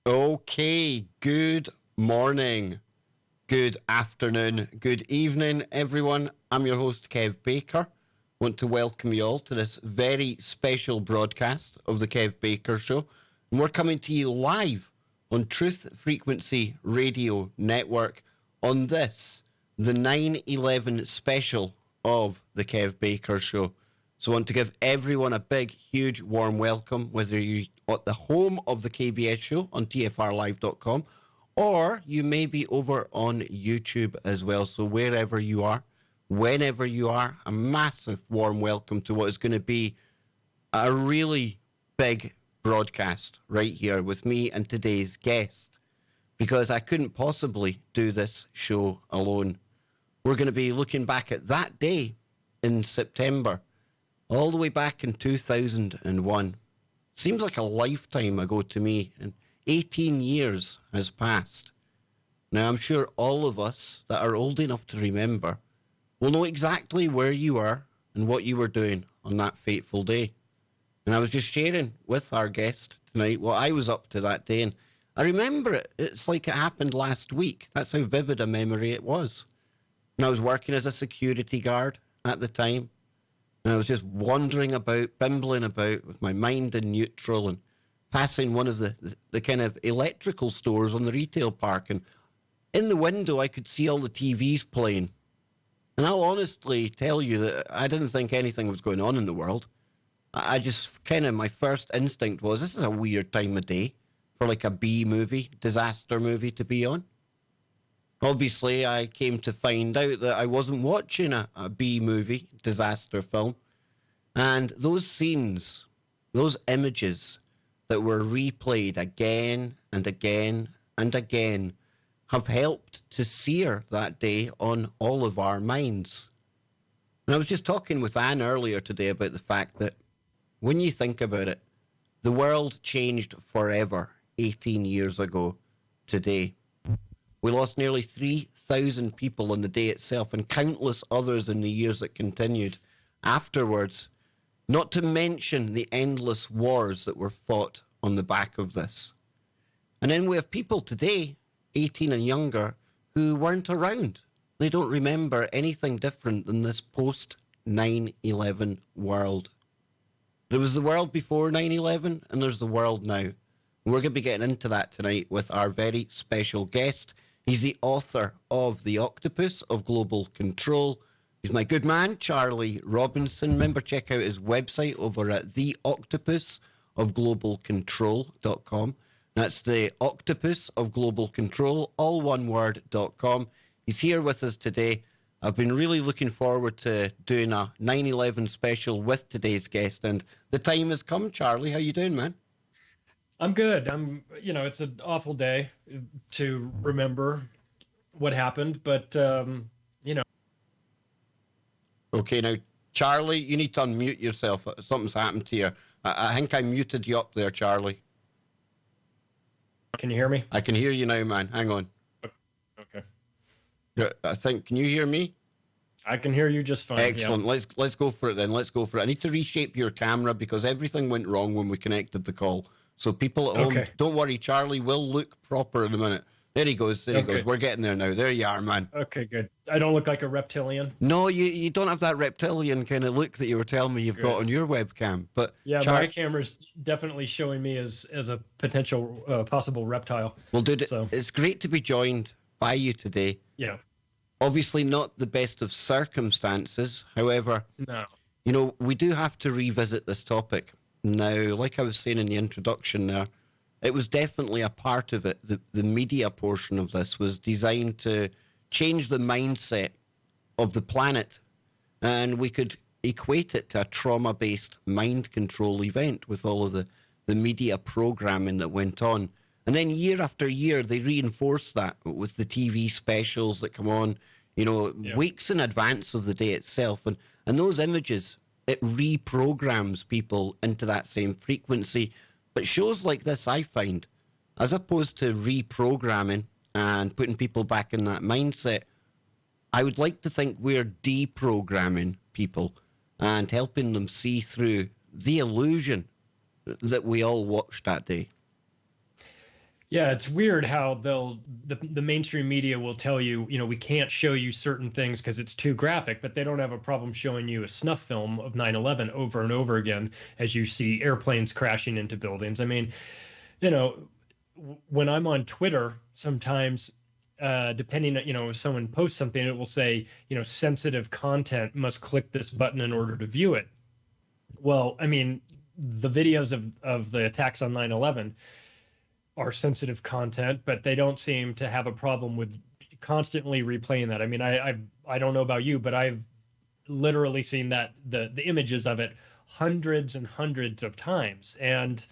Okay, good morning, good afternoon, good evening, everyone. I'm your host, Kev Baker. Want to welcome you all to this very special broadcast of the Kev Baker Show. And we're coming to you live on Truth Frequency Radio Network on this, the 9/11 special of the Kev Baker Show. So I want to give everyone a big, huge, warm welcome, whether you're at the home of the KBS show on tfrlive.com or you may be over on YouTube as well. So wherever you are, whenever you are, a massive warm welcome to what is going to be a really big broadcast right here with me and today's guest, because I couldn't possibly do this show alone. We're going to be looking back at that day in September, all the way back in 2001. Seems like a lifetime ago to me, and 18 years has passed. Now, I'm sure all of us that are old enough to remember will know exactly where you were and what you were doing on that fateful day. And I was just sharing with our guest tonight what I was up to that day, and I remember it. It's like it happened last week. That's how vivid a memory it was. And I was working as a security guard at the time. And I was just wandering about, bimbling about with my mind in neutral and passing one of the kind of electrical stores on the retail park. And in the window, I could see all the TVs playing. And I'll honestly tell you that I didn't think anything was going on in the world. I just kind of, my first instinct was, this is a weird time of day for like a B movie, disaster movie to be on. Obviously, I came to find out that I wasn't watching a B movie, disaster film. And those scenes, those images that were replayed again and again and again have helped to sear that day on all of our minds. And I was just talking with Anne earlier today about the fact that when you think about it, the world changed forever 18 years ago today. We lost nearly 3,000 people on the day itself and countless others in the years that continued afterwards, not to mention the endless wars that were fought on the back of this. And then we have people today, 18 and younger, who weren't around. They don't remember anything different than this post-9/11 world. There was the world before 9/11 and there's the world now. And we're going to be getting into that tonight with our very special guest. He's the author of The Octopus of Global Control. He's my good man, Charlie Robinson. Remember, check out his website over at theoctopusofglobalcontrol.com. That's the Octopus of Global Control, all one word.com. He's here with us today. I've been really looking forward to doing a 9/11 special with today's guest, and the time has come. Charlie, how you doing, man? I'm good. It's an awful day to remember what happened, but, Okay, now, Charlie, you need to unmute yourself. Something's happened to you. I think I muted you up there, Charlie. Can you hear me? I can hear you now, man. Hang on. Okay. I think, can you hear me? I can hear you just fine. Excellent. Yeah. Let's go for it then. Let's go for it. I need to reshape your camera because everything went wrong when we connected the call. So people at home, don't worry, Charlie will look proper in a minute. There he goes. There he goes. We're getting there now. There you are, man. Okay, good. I don't look like a reptilian. No, you don't have that reptilian kind of look that you were telling me you've got on your webcam. But yeah, my camera's definitely showing me as a potential possible reptile. Well, dude, it's great to be joined by you today. Yeah. Obviously not the best of circumstances. However, we do have to revisit this topic. Now, like I was saying in the introduction there, it was definitely a part of it. The media portion of this was designed to change the mindset of the planet, and we could equate it to a trauma-based mind control event with all of the media programming that went on. And then year after year, they reinforced that with the TV specials that come on, weeks in advance of the day itself. And those images, it reprograms people into that same frequency. But shows like this, I find, as opposed to reprogramming and putting people back in that mindset, I would like to think we're deprogramming people and helping them see through the illusion that we all watched that day. Yeah, it's weird how the mainstream media will tell you, we can't show you certain things because it's too graphic, but they don't have a problem showing you a snuff film of 9/11 over and over again as you see airplanes crashing into buildings. I mean, you know, when I'm on Twitter, sometimes, depending, if someone posts something, it will say, sensitive content, must click this button in order to view it. Well, I mean, the videos of the attacks on 9/11 are sensitive content, but they don't seem to have a problem with constantly replaying that. I mean, I don't know about you, but I've literally seen that the images of it hundreds and hundreds of times. And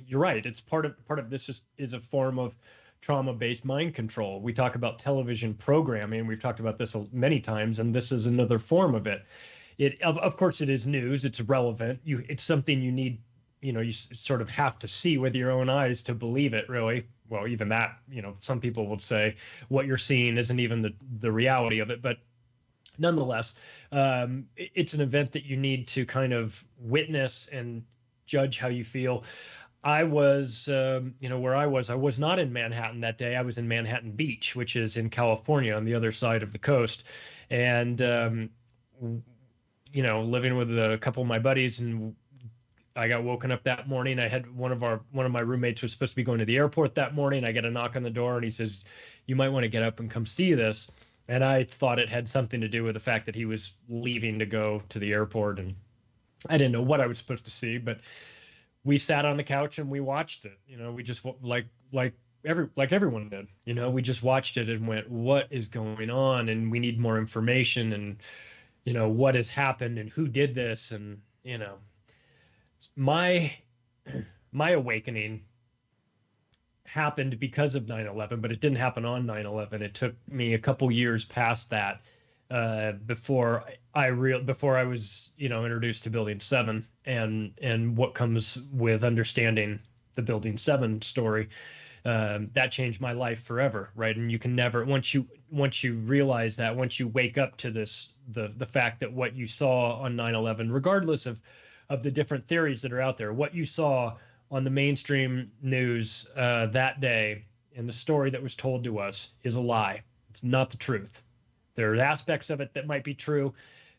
you're right, it's part of this is a form of trauma-based mind control. We talk about television programming, we've talked about this many times, and this is another form of it. Of course it is news, it's relevant, it's something you need, you sort of have to see with your own eyes to believe it, really. Well, even that, some people would say what you're seeing isn't even the reality of it, but nonetheless, it's an event that you need to kind of witness and judge how you feel. I was, where I was not in Manhattan that day. I was in Manhattan Beach, which is in California on the other side of the coast. And, living with a couple of my buddies, and I got woken up that morning. I had one of my roommates was supposed to be going to the airport that morning. I get a knock on the door and he says, "You might want to get up and come see this." And I thought it had something to do with the fact that he was leaving to go to the airport. And I didn't know what I was supposed to see, but we sat on the couch and we watched it. We just like everyone did. We just watched it and went, "What is going on?" And we need more information, and what has happened and who did this. And my my awakening happened because of 9/11, but it didn't happen on 9/11. It took me a couple years past that before I was introduced to Building 7 and what comes with understanding the Building 7 story. That changed my life forever, right? And you can never, once you realize that, once you wake up to this, the fact that what you saw on 9/11, regardless of the different theories that are out there, what you saw on the mainstream news that day and the story that was told to us is a lie. It's not the truth. There are aspects of it that might be true,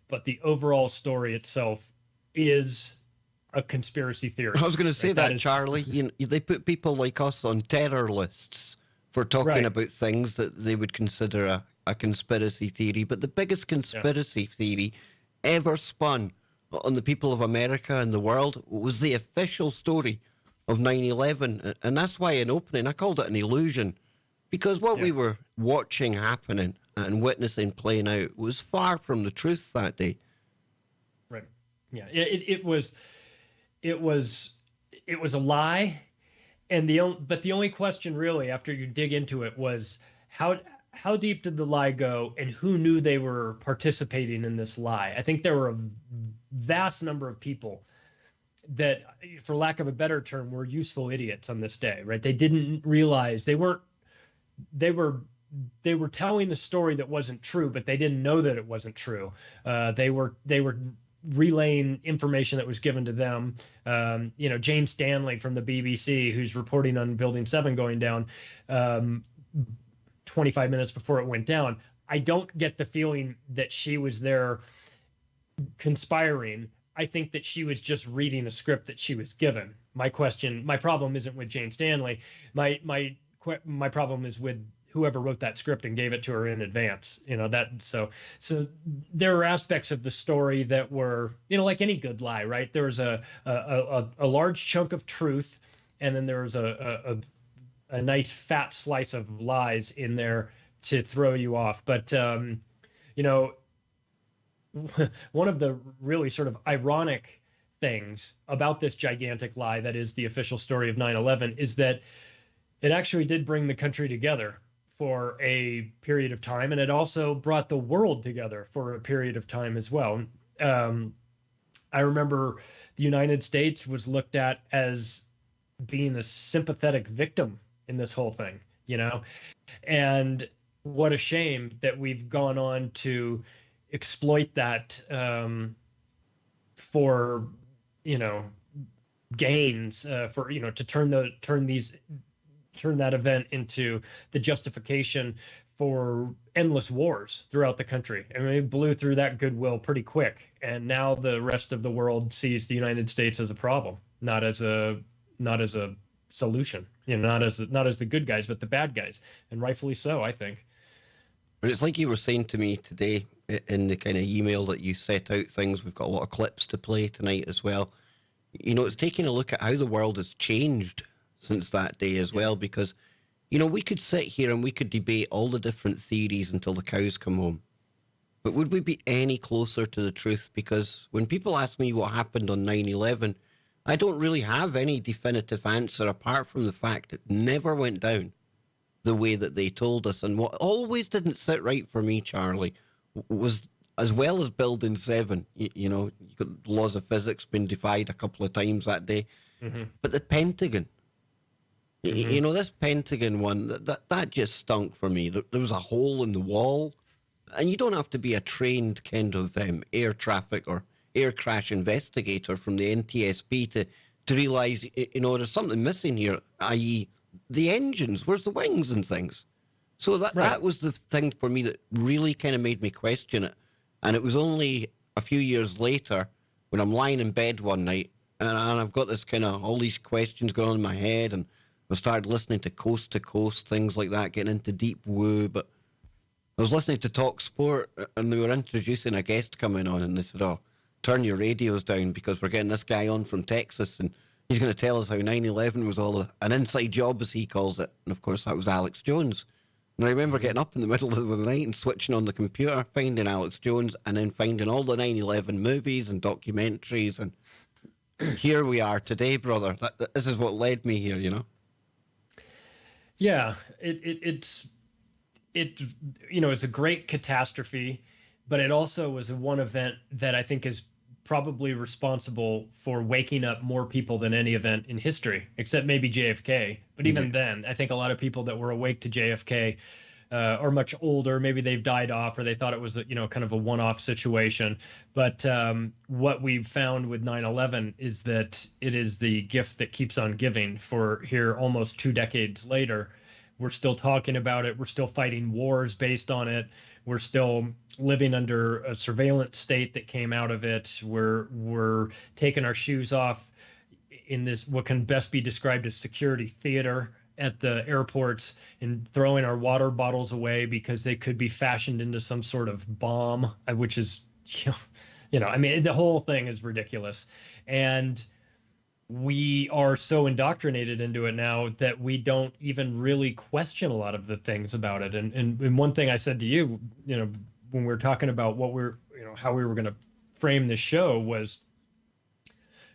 but the overall story itself is a conspiracy theory. I was going to say right? that, Charlie. They put people like us on terror lists for talking about things that they would consider a conspiracy theory. But the biggest conspiracy theory ever spun on the people of America and the world was the official story of 9/11. And that's why in opening I called it an illusion, because what we were watching happening and witnessing playing out was far from the truth that day. Right. Yeah. It was a lie. And the only question really after you dig into it was how deep did the lie go and who knew they were participating in this lie? I think there were a vast number of people that, for lack of a better term, were useful idiots on this day, right? They didn't realize they were telling the story that wasn't true, but they didn't know that it wasn't true. They were relaying information that was given to them. Jane Stanley from the BBC, who's reporting on Building 7 going down 25 minutes before it went down. I don't get the feeling that she was there conspiring. I think that she was just reading a script that she was given. My problem isn't with Jane Stanley. My problem is with whoever wrote that script and gave it to her in advance. So there are aspects of the story that were, like any good lie, right? There was a large chunk of truth, and then there was a nice fat slice of lies in there to throw you off. But one of the really sort of ironic things about this gigantic lie that is the official story of 9/11 is that it actually did bring the country together for a period of time, and it also brought the world together for a period of time as well. I remember the United States was looked at as being a sympathetic victim in this whole thing, and what a shame that we've gone on to exploit that for gains for to turn that event into the justification for endless wars throughout the country. I mean, it blew through that goodwill pretty quick, and now the rest of the world sees the United States as a problem, not as a solution. Not as the good guys, but the bad guys, and rightfully so, I think. But it's like you were saying to me today in the kind of email that you set out things. We've got a lot of clips to play tonight as well. It's taking a look at how the world has changed since that day as well, because we could sit here and we could debate all the different theories until the cows come home. But would we be any closer to the truth? Because when people ask me what happened on 9/11, I don't really have any definitive answer apart from the fact it never went down the way that they told us. And what always didn't sit right for me, Charlie, was, as well as Building 7, you got laws of physics being defied a couple of times that day, but the Pentagon. This Pentagon one, that just stunk for me. There was a hole in the wall, and you don't have to be a trained kind of air traffic or air crash investigator from the NTSB to realise, there's something missing here, i.e. the engines, where's the wings and things? So that was the thing for me that really kind of made me question it. And it was only a few years later when I'm lying in bed one night and I've got this kind of all these questions going on in my head, and I started listening to Coast to Coast, things like that, getting into deep woo. But I was listening to Talk Sport and they were introducing a guest coming on, and they said, "Oh, turn your radios down because we're getting this guy on from Texas and he's going to tell us how 9/11 was all an inside job," as he calls it. And of course, that was Alex Jones. And I remember getting up in the middle of the night and switching on the computer, finding Alex Jones, and then finding all the 9/11 movies and documentaries. And here we are today, brother. This is what led me here, Yeah, it's a great catastrophe, but it also was one event that I think is probably responsible for waking up more people than any event in history, except maybe JFK. But even then, I think a lot of people that were awake to JFK are much older. Maybe they've died off, or they thought it was kind of a one-off situation. But what we've found with 9/11 is that it is the gift that keeps on giving. For here, almost 2 decades later, we're still talking about it. We're still fighting wars based on it. We're still living under a surveillance state that came out of it. We're taking our shoes off in this, what can best be described as security theater at the airports, and throwing our water bottles away because they could be fashioned into some sort of bomb, which is, I mean, the whole thing is ridiculous. And we are so indoctrinated into it now that we don't even really question a lot of the things about it. And one thing I said to you, when we were talking about how we were going to frame this show, was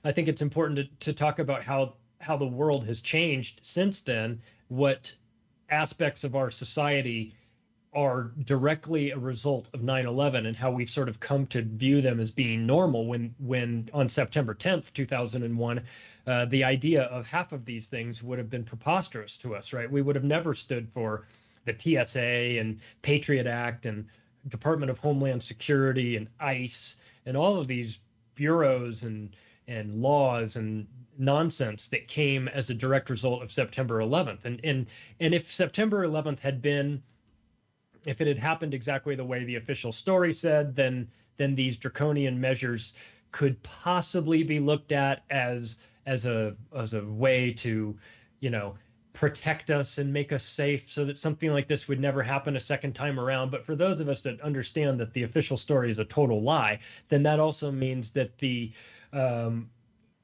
I think it's important to talk about how the world has changed since then, what aspects of our society are directly a result of 9/11, and how we've sort of come to view them as being normal when on September 10th, 2001, the idea of half of these things would have been preposterous to us, right? We would have never stood for the TSA and Patriot Act and Department of Homeland Security and ICE and all of these bureaus and laws and nonsense that came as a direct result of September 11th. And if September 11th if it had happened exactly the way the official story said, then these draconian measures could possibly be looked at as a way to, protect us and make us safe, so that something like this would never happen a second time around. But for those of us that understand that the official story is a total lie, then that also means that the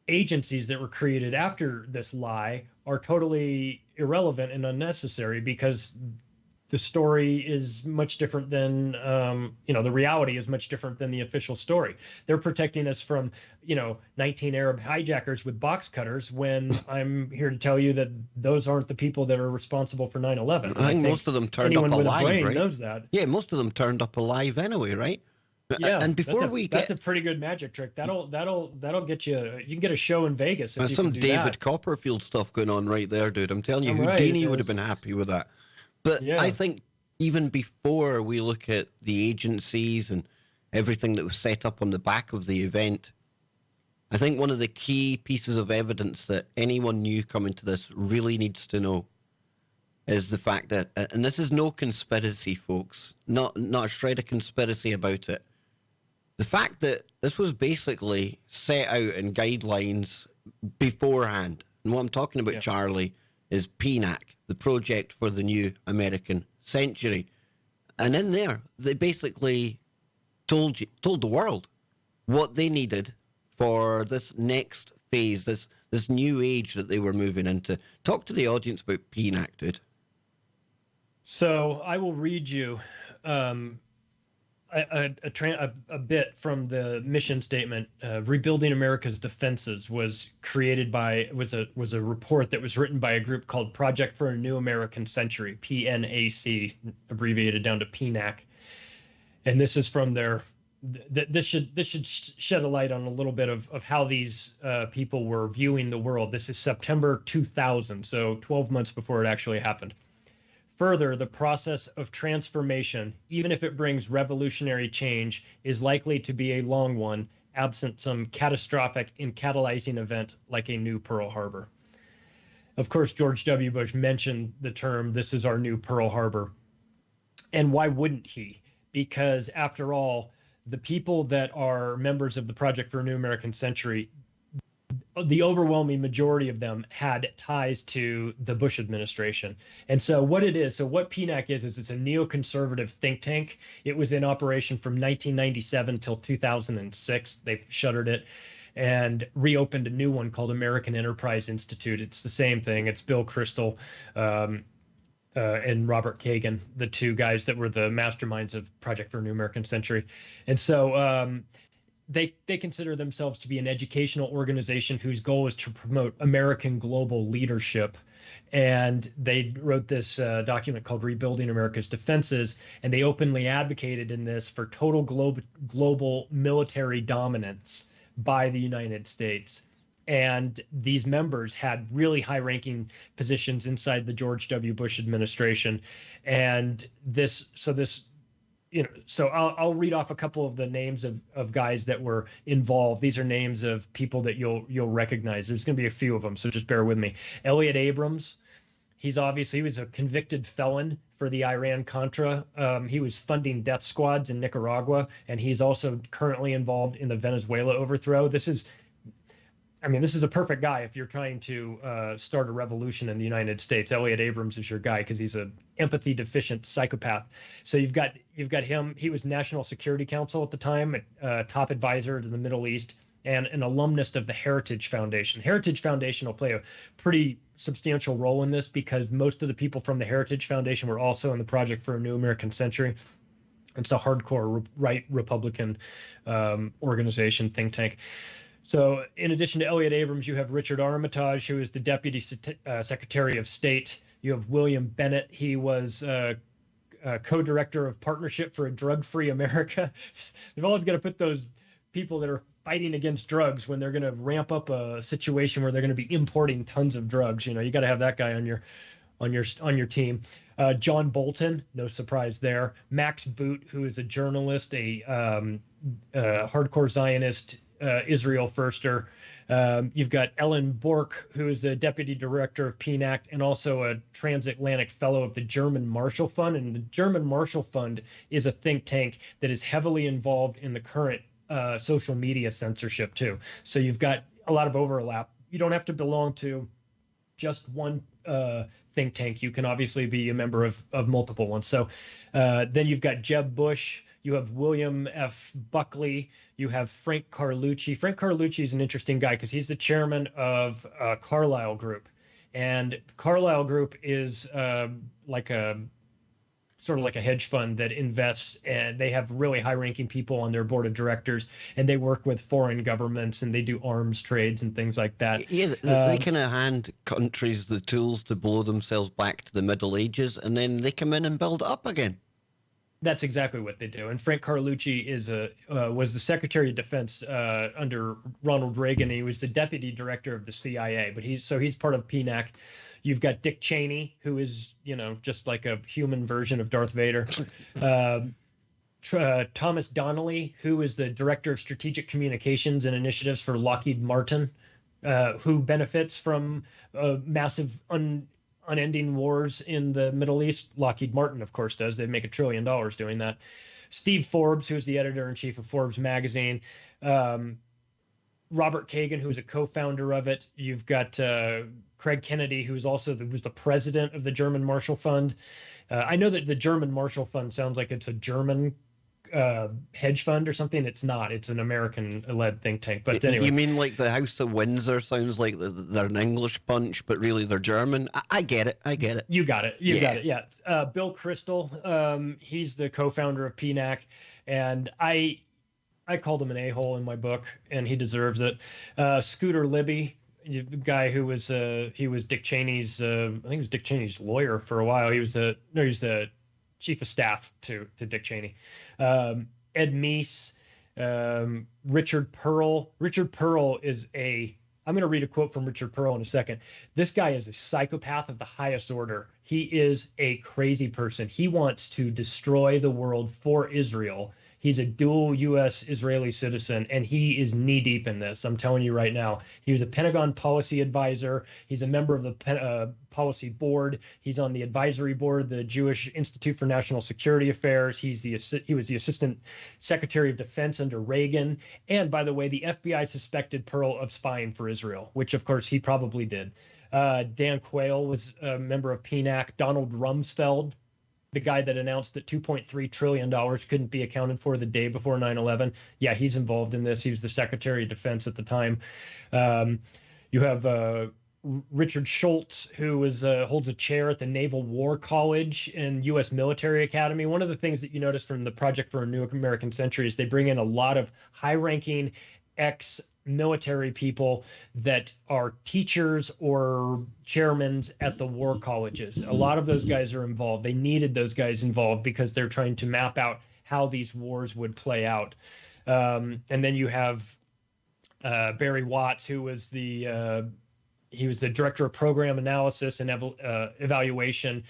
agencies that were created after this lie are totally irrelevant and unnecessary, because the story is much different than, the reality is much different than the official story. They're protecting us from, 19 Arab hijackers with box cutters, when I'm here to tell you that those aren't the people that are responsible for 9/11. I think most of them turned up alive, anyone with a brain right? knows that. Yeah, most of them turned up alive anyway, right? Yeah, and before that's a pretty good magic trick. That'll get you. You can get a show in Vegas if you some can do David that. Copperfield stuff going on right there, dude. I'm telling you, I'm right, Houdini would have been happy with that. But Yeah. I think even before we look at the agencies and everything that was set up on the back of the event, I think one of the key pieces of evidence that anyone new coming to this really needs to know is the fact that, and this is no conspiracy, folks, not a shred of conspiracy about it. The fact that this was basically set out in guidelines beforehand, and what I'm talking about, Charlie, is PNAC, the Project for the New American Century. And in there, they basically told the world what they needed for this next phase, this new age that they were moving into. Talk to the audience about PNAC, dude. So I will read you a bit from the mission statement. Rebuilding America's Defenses was created by was a report that was written by a group called Project for a New American Century, PNAC, abbreviated down to PNAC. And this is from their. This should shed a light on a little bit of how these people were viewing the world. This is September 2000, so 12 months before it actually happened. Further, the process of transformation, even if it brings revolutionary change, is likely to be a long one, absent some catastrophic and catalyzing event like a new Pearl Harbor. Of course, George W. Bush mentioned the term, "This is our new Pearl Harbor." And why wouldn't he? Because after all, the people that are members of the Project for a New American Century, the overwhelming majority of them had ties to the Bush administration. And so what PNAC is it's a neoconservative think tank. It was in operation from 1997 till 2006. They've shuttered it and reopened a new one called American Enterprise Institute. It's the same thing. It's Bill Kristol and Robert Kagan, the two guys that were the masterminds of Project for a New American Century. And so they consider themselves to be an educational organization whose goal is to promote American global leadership. And they wrote this document called Rebuilding America's Defenses, and they openly advocated in this for total global military dominance by the United States. And these members had really high-ranking positions inside the George W. Bush administration. And so I'll read off a couple of the names of guys that were involved. These are names of people that you'll recognize. There's going to be a few of them, so just bear with me. Elliot Abrams. He was a convicted felon for the Iran-Contra. He was funding death squads in Nicaragua, and he's also currently involved in the Venezuela overthrow. This is a perfect guy if you're trying to start a revolution in the United States. Elliot Abrams is your guy because he's an empathy deficient psychopath. So you've got him. He was National Security Council at the time, top advisor to the Middle East, and an alumnus of the Heritage Foundation. Heritage Foundation will play a pretty substantial role in this because most of the people from the Heritage Foundation were also in the Project for a New American Century. It's a hardcore right Republican organization, think tank. So in addition to Elliot Abrams, you have Richard Armitage, who is the Deputy Secretary of State. You have William Bennett. He was co-director of Partnership for a Drug-Free America. They've always got to put those people that are fighting against drugs when they're going to ramp up a situation where they're going to be importing tons of drugs. You got to have that guy on your team. John Bolton, no surprise there. Max Boot, who is a journalist, a hardcore Zionist, Israel firster. You've got Ellen Bork, who is the deputy director of PNAC and also a transatlantic fellow of the German Marshall Fund. And the German Marshall Fund is a think tank that is heavily involved in the current social media censorship too. So you've got a lot of overlap. You don't have to belong to just one think tank. You can obviously be a member of multiple ones. So then you've got Jeb Bush. You have William F. Buckley. You have Frank Carlucci. Frank Carlucci is an interesting guy because he's the chairman of Carlyle Group. And Carlyle Group is sort of like a hedge fund that invests, and they have really high-ranking people on their board of directors, and they work with foreign governments, and they do arms trades and things like that. Yeah, they kind of hand countries the tools to blow themselves back to the Middle Ages, and then they come in and build it up again. That's exactly what they do. And Frank Carlucci was the Secretary of Defense under Ronald Reagan. And he was the deputy director of the CIA, but he's part of PNAC. You've got Dick Cheney, who is, just like a human version of Darth Vader. Thomas Donnelly, who is the director of strategic communications and initiatives for Lockheed Martin, who benefits from massive unending wars in the Middle East. Lockheed Martin, of course, does. They make $1 trillion doing that. Steve Forbes, who is the editor-in-chief of Forbes magazine. Robert Kagan, who's a co-founder of it. You've got Craig Kennedy, who's also was the president of the German Marshall Fund. I know that the German Marshall Fund sounds like it's a German hedge fund or something. It's not. It's an American-led think tank. But anyway, you mean like the House of Windsor sounds like they're an English bunch, but really they're German? I get it. I get it. You got it. You got it. Yeah. Bill Crystal, he's the co-founder of PNAC, and I called him an a-hole in my book, and he deserves it. Scooter Libby, the guy who was he was Dick Cheney's I think he was Dick Cheney's lawyer for a while. He was the chief of staff to Dick Cheney. Ed Meese, Richard Pearl. Richard Pearl is I'm going to read a quote from Richard Pearl in a second. This guy is a psychopath of the highest order. He is a crazy person. He wants to destroy the world for Israel. He's a dual U.S. Israeli citizen, and he is knee-deep in this. I'm telling you right now. He was a Pentagon policy advisor. He's a member of the policy board. He's on the advisory board, the Jewish Institute for National Security Affairs. He was the assistant secretary of defense under Reagan. And by the way, the FBI suspected Pearl of spying for Israel, which of course he probably did. Dan Quayle was a member of PNAC. Donald Rumsfeld, the guy that announced that $2.3 trillion couldn't be accounted for the day before 9/11. Yeah, he's involved in this. He was the Secretary of Defense at the time. You have Richard Schultz, who holds a chair at the Naval War College and U.S. Military Academy. One of the things that you notice from the Project for a New American Century is they bring in a lot of high-ranking ex-military people that are teachers or chairmen at the war colleges. A lot of those guys are involved. They needed those guys involved because they're trying to map out how these wars would play out. And then you have Barry Watts, who was he was the director of program analysis and evaluation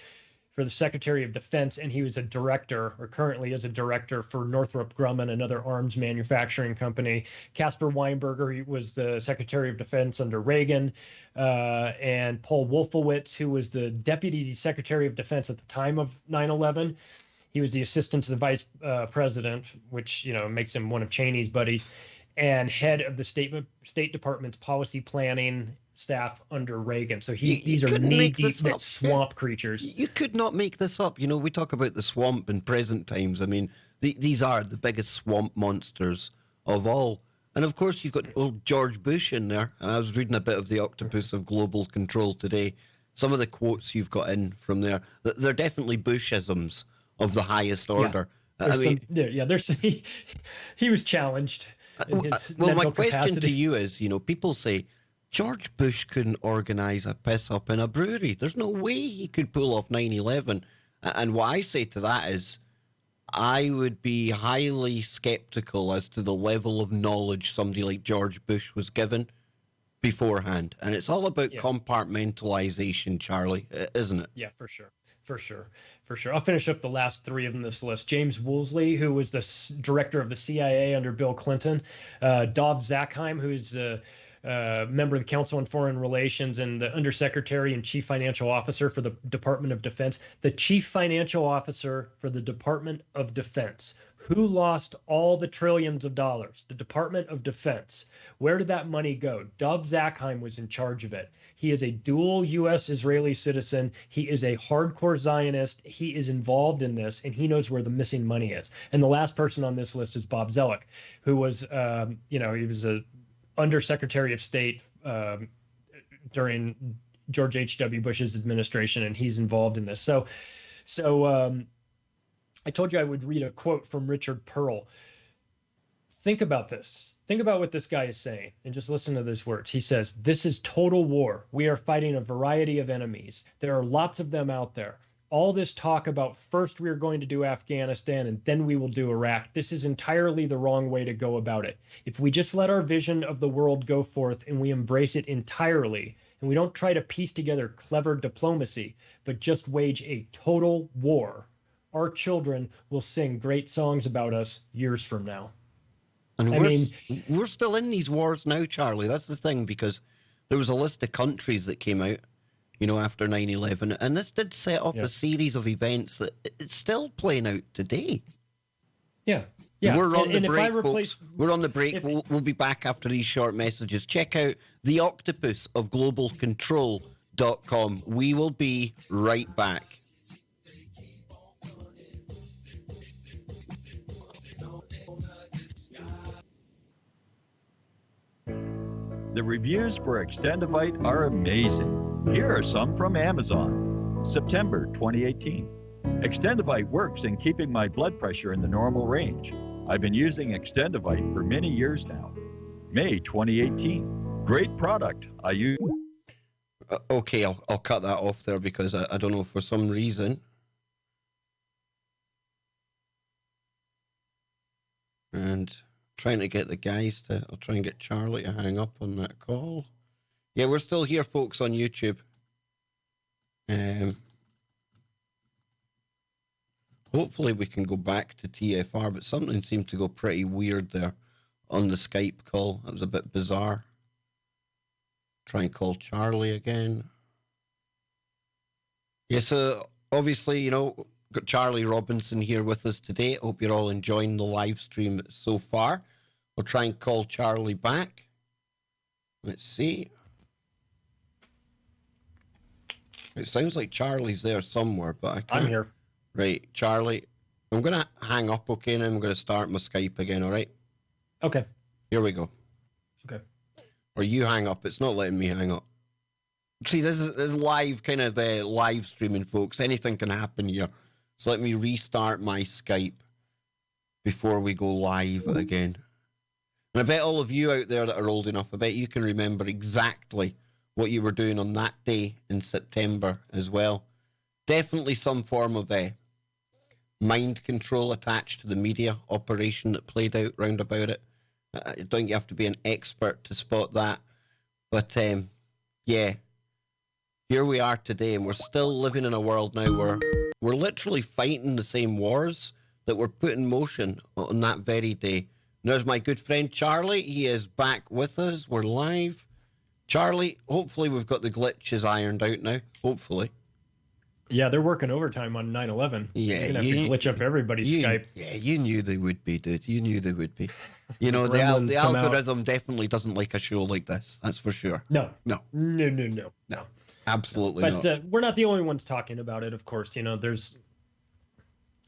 for the Secretary of Defense, and he was a director, or currently is a director, for Northrop Grumman, another arms manufacturing company. Caspar Weinberger, he was the Secretary of Defense under Reagan, and Paul Wolfowitz, who was the Deputy Secretary of Defense at the time of 9/11. He was the assistant to the vice president, which makes him one of Cheney's buddies, and head of the State Department's policy planning staff under Reagan. So these are knee-deep swamp creatures. You could not make this up. We talk about the swamp in present times. I mean, these are the biggest swamp monsters of all. And of course, you've got old George Bush in there. And I was reading a bit of the Octopus of Global Control today. Some of the quotes you've got in from there, they're definitely Bushisms of the highest order. He was challenged in his mental my question capacity. to you is, people say, George Bush couldn't organize a piss-up in a brewery. There's no way he could pull off 9/11. And what I say to that is, I would be highly skeptical as to the level of knowledge somebody like George Bush was given beforehand. And it's all about compartmentalization, Charlie, isn't it? Yeah, for sure. I'll finish up the last three of this list. James Woolsey, who was the director of the CIA under Bill Clinton. Dov Zakheim, who's member of the Council on Foreign Relations and the Undersecretary and Chief Financial Officer for the Department of Defense. The Chief Financial Officer for the Department of Defense. Who lost all the trillions of dollars? The Department of Defense. Where did that money go? Dov Zakheim was in charge of it. He is a dual U.S. Israeli citizen. He is a hardcore Zionist. He is involved in this, and he knows where the missing money is. And the last person on this list is Bob Zoellick, who was, he was a Undersecretary of State during George H.W. Bush's administration, and he's involved in this. So I told you I would read a quote from Richard Pearl. Think about this. Think about what this guy is saying, and just listen to those words. He says, "This is total war. We are fighting a variety of enemies. There are lots of them out there. All this talk about first we are going to do Afghanistan and then we will do Iraq, this is entirely the wrong way to go about it. If we just let our vision of the world go forth and we embrace it entirely, and we don't try to piece together clever diplomacy, but just wage a total war, our children will sing great songs about us years from now. And I mean, we're still in these wars now, Charlie. That's the thing, because there was a list of countries that came out, after 9/11, and this did set off a series of events that it's still playing out today. Yeah. Yeah. We're on the break, if I replace, folks. We're on the break. We'll be back after these short messages. Check out the Octopus of Global Control.com. We will be right back. The reviews for Extendivite are amazing. Here are some from Amazon. September 2018. Extendivite works in keeping my blood pressure in the normal range. I've been using Extendivite for many years now. May 2018. Great product. I use... Okay, I'll cut that off there because I don't know, for some reason. And trying to get the guys I'll try and get Charlie to hang up on that call. Yeah, we're still here, folks, on YouTube. Hopefully we can go back to TFR, but something seemed to go pretty weird there on the Skype call. That was a bit bizarre. Try and call Charlie again. Yeah, so obviously, got Charlie Robinson here with us today. Hope you're all enjoying the live stream so far. We'll try and call Charlie back. Let's see. It sounds like Charlie's there somewhere, but I can't. I'm here. Right, Charlie. I'm going to hang up, okay, and I'm going to start my Skype again, all right? Okay. Here we go. Okay. Or you hang up. It's not letting me hang up. See, this is live, kind of live streaming, folks. Anything can happen here. So let me restart my Skype before we go live again. And I bet all of you out there that are old enough, I bet you can remember exactly what you were doing on that day in September as well. Definitely some form of mind control attached to the media operation that played out round about it. I don't think you have to be an expert to spot that. But, yeah, here we are today, and we're still living in a world now where we're literally fighting the same wars that were put in motion on that very day. And there's my good friend Charlie. He is back with us. We're live. Charlie, hopefully we've got the glitches ironed out now. Hopefully. Yeah, they're working overtime on 9/11. Yeah, you're gonna have to glitch up everybody's Skype. Yeah, you knew they would be, dude. You knew they would be. The algorithm definitely doesn't like a show like this. That's for sure. No. No. Absolutely not. But we're not the only ones talking about it, of course.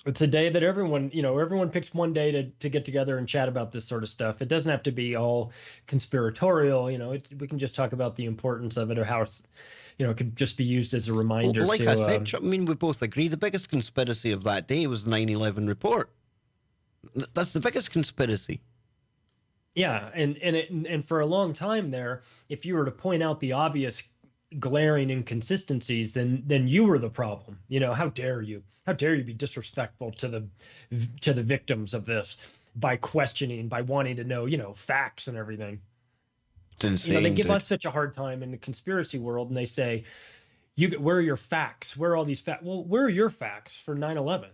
It's a day that everyone picks one day to get together and chat about this sort of stuff. It doesn't have to be all conspiratorial. We can just talk about the importance of it, or how it's, it could just be used as a reminder. Well, like I said, we both agree the biggest conspiracy of that day was the 9/11 report. That's the biggest conspiracy. Yeah, and for a long time there, if you were to point out the obvious glaring inconsistencies, then you were the problem. How dare you be disrespectful to the victims of this by questioning, by wanting to know facts and everything. It's insane, they give us such a hard time in the conspiracy world, and they say, where are your facts? Where are all these facts? Well, where are your facts for 9/11?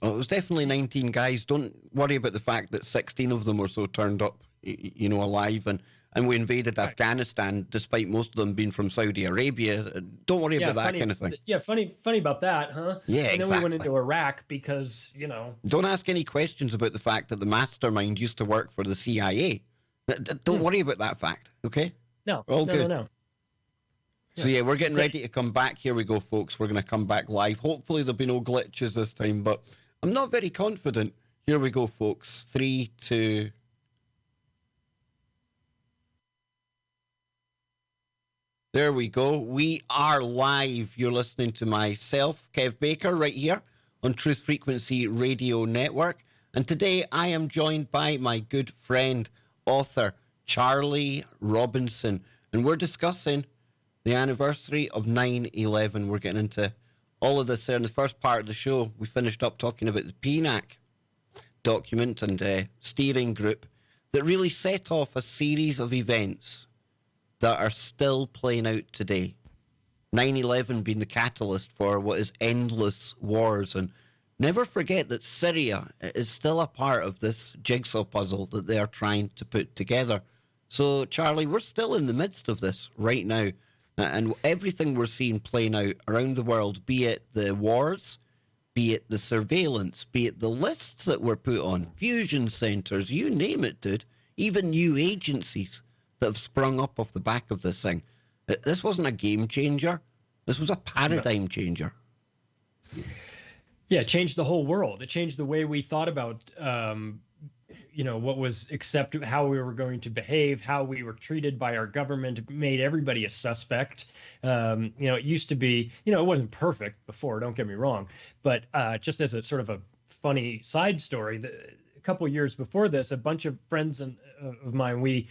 Oh, it was definitely 19 guys. Don't worry about the fact that 16 of them or so turned up, alive, and we invaded Afghanistan, despite most of them being from Saudi Arabia. Don't worry about that kind of thing. Yeah, funny about that, huh? Yeah, and then exactly. we went into Iraq because, Don't ask any questions about the fact that the mastermind used to work for the CIA. Don't worry about that fact, okay? No, all good. No. So yeah, we're getting ready to come back. Here we go, folks. We're going to come back live. Hopefully there'll be no glitches this time, but I'm not very confident. Here we go, folks. 3, 2... There we go. We are live. You're listening to myself, Kev Baker, right here on Truth Frequency Radio Network. And today I am joined by my good friend, author Charlie Robinson. And we're discussing the anniversary of 9/11. We're getting into all of this there in the first part of the show. We finished up talking about the PNAC document and steering group that really set off a series of events that are still playing out today. 9/11 being the catalyst for what is endless wars, and never forget that Syria is still a part of this jigsaw puzzle that they are trying to put together. So, Charlie, we're still in the midst of this right now. And everything we're seeing playing out around the world, be it the wars, be it the surveillance, be it the lists that were put on, fusion centres, you name it, dude. Even new agencies that have sprung up off the back of this thing. This wasn't a game changer. This was a paradigm changer. Yeah, it changed the whole world. It changed the way we thought about, what was accepted, how we were going to behave, how we were treated by our government. It made everybody a suspect. It used to be, it wasn't perfect before, don't get me wrong. But just as a sort of a funny side story, a couple of years before this, a bunch of friends of mine, we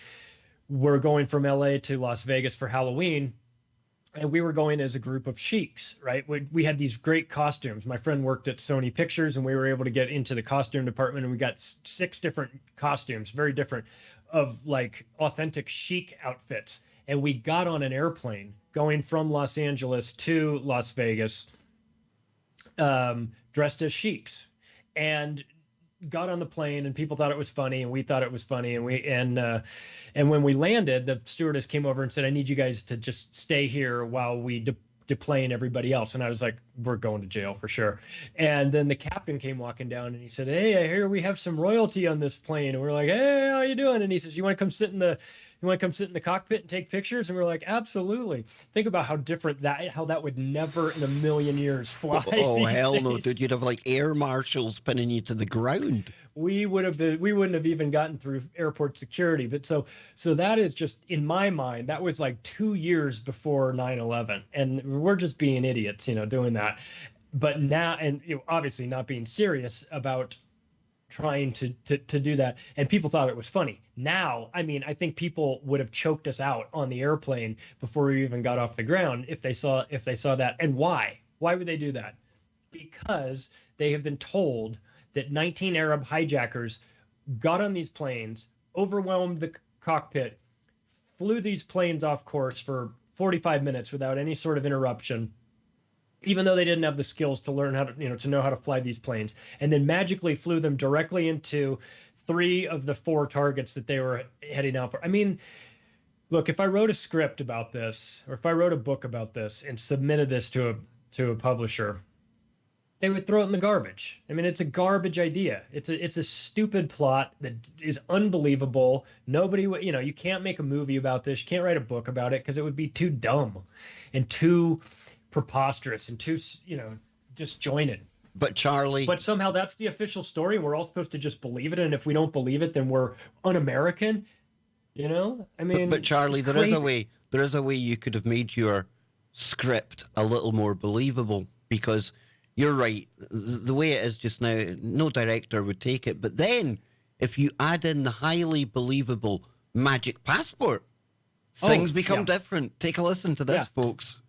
were going from LA to Las Vegas for Halloween. And we were going as a group of sheiks, right? We had these great costumes. My friend worked at Sony Pictures, and we were able to get into the costume department, and we got 6 different costumes, very different, of like authentic chic outfits. And we got on an airplane going from Los Angeles to Las Vegas, dressed as sheiks, and got on the plane, and people thought it was funny, and we thought it was funny, and when we landed, the stewardess came over and said, "I need you guys to just stay here while we deplane everybody else." And I was like, "We're going to jail for sure." And then the captain came walking down, and he said, "Hey, I hear we have some royalty on this plane." And we're like, "Hey, how you doing?" And he says, "You want to come sit in the cockpit and take pictures?" And we're like, "Absolutely." Think about how that would never in a million years fly. Oh, hell no, dude. You'd have like air marshals pinning you to the ground. We wouldn't have even gotten through airport security. But so that is just, in my mind, that was like 2 years before 9/11. And we're just being idiots, doing that. But now, and obviously not being serious about trying to do that. And people thought it was funny. Now, I mean, I think people would have choked us out on the airplane before we even got off the ground if they saw that. And why? Why would they do that? Because they have been told that 19 Arab hijackers got on these planes, overwhelmed the cockpit, flew these planes off course for 45 minutes without any sort of interruption, even though they didn't have the skills to learn how to, to know how to fly these planes, and then magically flew them directly into 3 of the 4 targets that they were heading out for. I mean, look, if I wrote a script about this, or if I wrote a book about this and submitted this to a publisher, they would throw it in the garbage. I mean, it's a garbage idea. It's a stupid plot that is unbelievable. Nobody, you can't make a movie about this. You can't write a book about it because it would be too dumb and too preposterous and too, disjointed. But Charlie, but somehow that's the official story. We're all supposed to just believe it. And if we don't believe it, then we're un-American. I mean, but Charlie, there is a way you could have made your script a little more believable, because you're right. The way it is just now, no director would take it. But then, if you add in the highly believable magic passport, things become different. Take a listen to this, folks.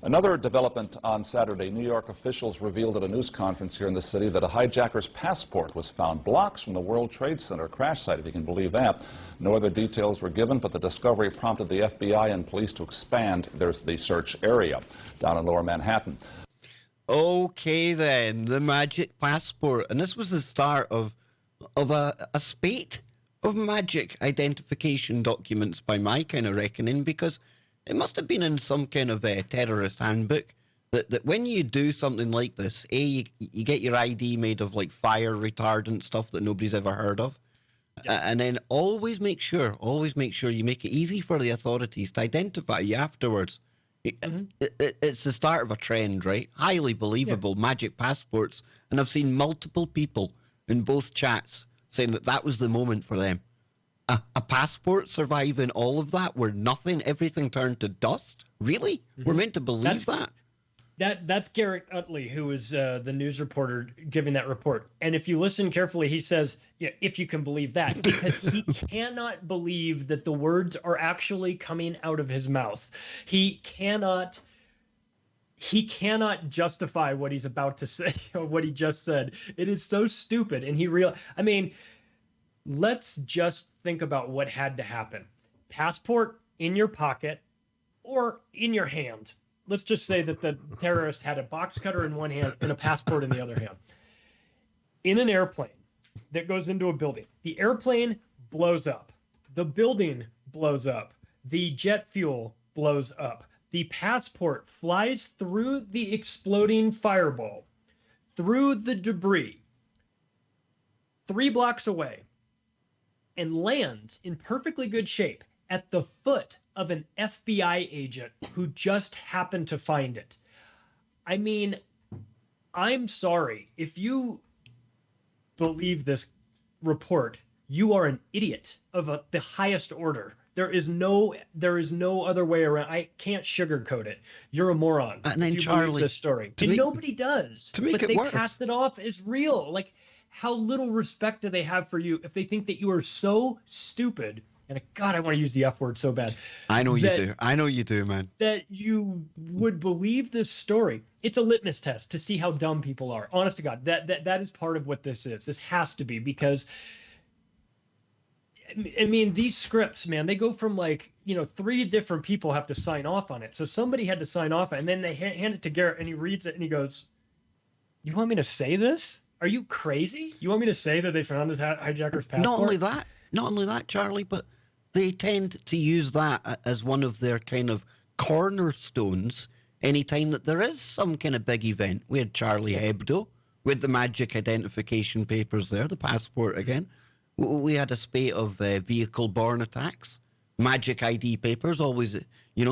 Another development on Saturday, New York officials revealed at a news conference here in the city that a hijacker's passport was found blocks from the World Trade Center crash site, if you can believe that. No other details were given, but the discovery prompted the FBI and police to expand the search area down in Lower Manhattan. Okay, then, the magic passport. And this was the start of a spate of magic identification documents by my kind of reckoning, because it must have been in some kind of a terrorist handbook that when you do something like this, you get your ID made of like fire retardant stuff that nobody's ever heard of. Yes. And then always make sure you make it easy for the authorities to identify you afterwards. Mm-hmm. It's the start of a trend, right? Highly believable magic passports. And I've seen multiple people in both chats saying that was the moment for them. A passport surviving all of that, where everything turned to dust? Really? Mm-hmm. We're meant to believe that? That's Garrett Utley, who was the news reporter giving that report. And if you listen carefully, he says, if you can believe that, because he cannot believe that the words are actually coming out of his mouth. He cannot justify what he's about to say, or what he just said. It is so stupid. And let's just think about what had to happen. Passport in your pocket or in your hand. Let's just say that the terrorist had a box cutter in one hand and a passport in the other hand. in an airplane that goes into a building. The airplane blows up. The building blows up. The jet fuel blows up. The passport flies through the exploding fireball, through the debris, 3 blocks away, and lands in perfectly good shape at the foot of an FBI agent who just happened to find it. I mean, I'm sorry. If you believe this report, you are an idiot of the highest order. There is no other way around. I can't sugarcoat it. You're a moron. And then if you Charlie, believe this story, and nobody does. To make but it they worse, passed it off as real. Like, how little respect do they have for you if they think that you are so stupid? And God, I want to use the F word so bad. I know you do. I know you do, man. That you would believe this story. It's a litmus test to see how dumb people are. Honest to God, that is part of what this is. This has to be, because I mean, these scripts, man, they go from 3 different people have to sign off on it. So somebody had to sign off, and then they hand it to Garrett, and he reads it, and he goes, "You want me to say this? Are you crazy? You want me to say that they found this hijacker's passport?" Not only that, Charlie, but they tend to use that as one of their kind of cornerstones anytime that there is some kind of big event. We had Charlie Hebdo with the magic identification papers there, the passport again. We had a spate of vehicle-borne attacks, magic ID papers, always,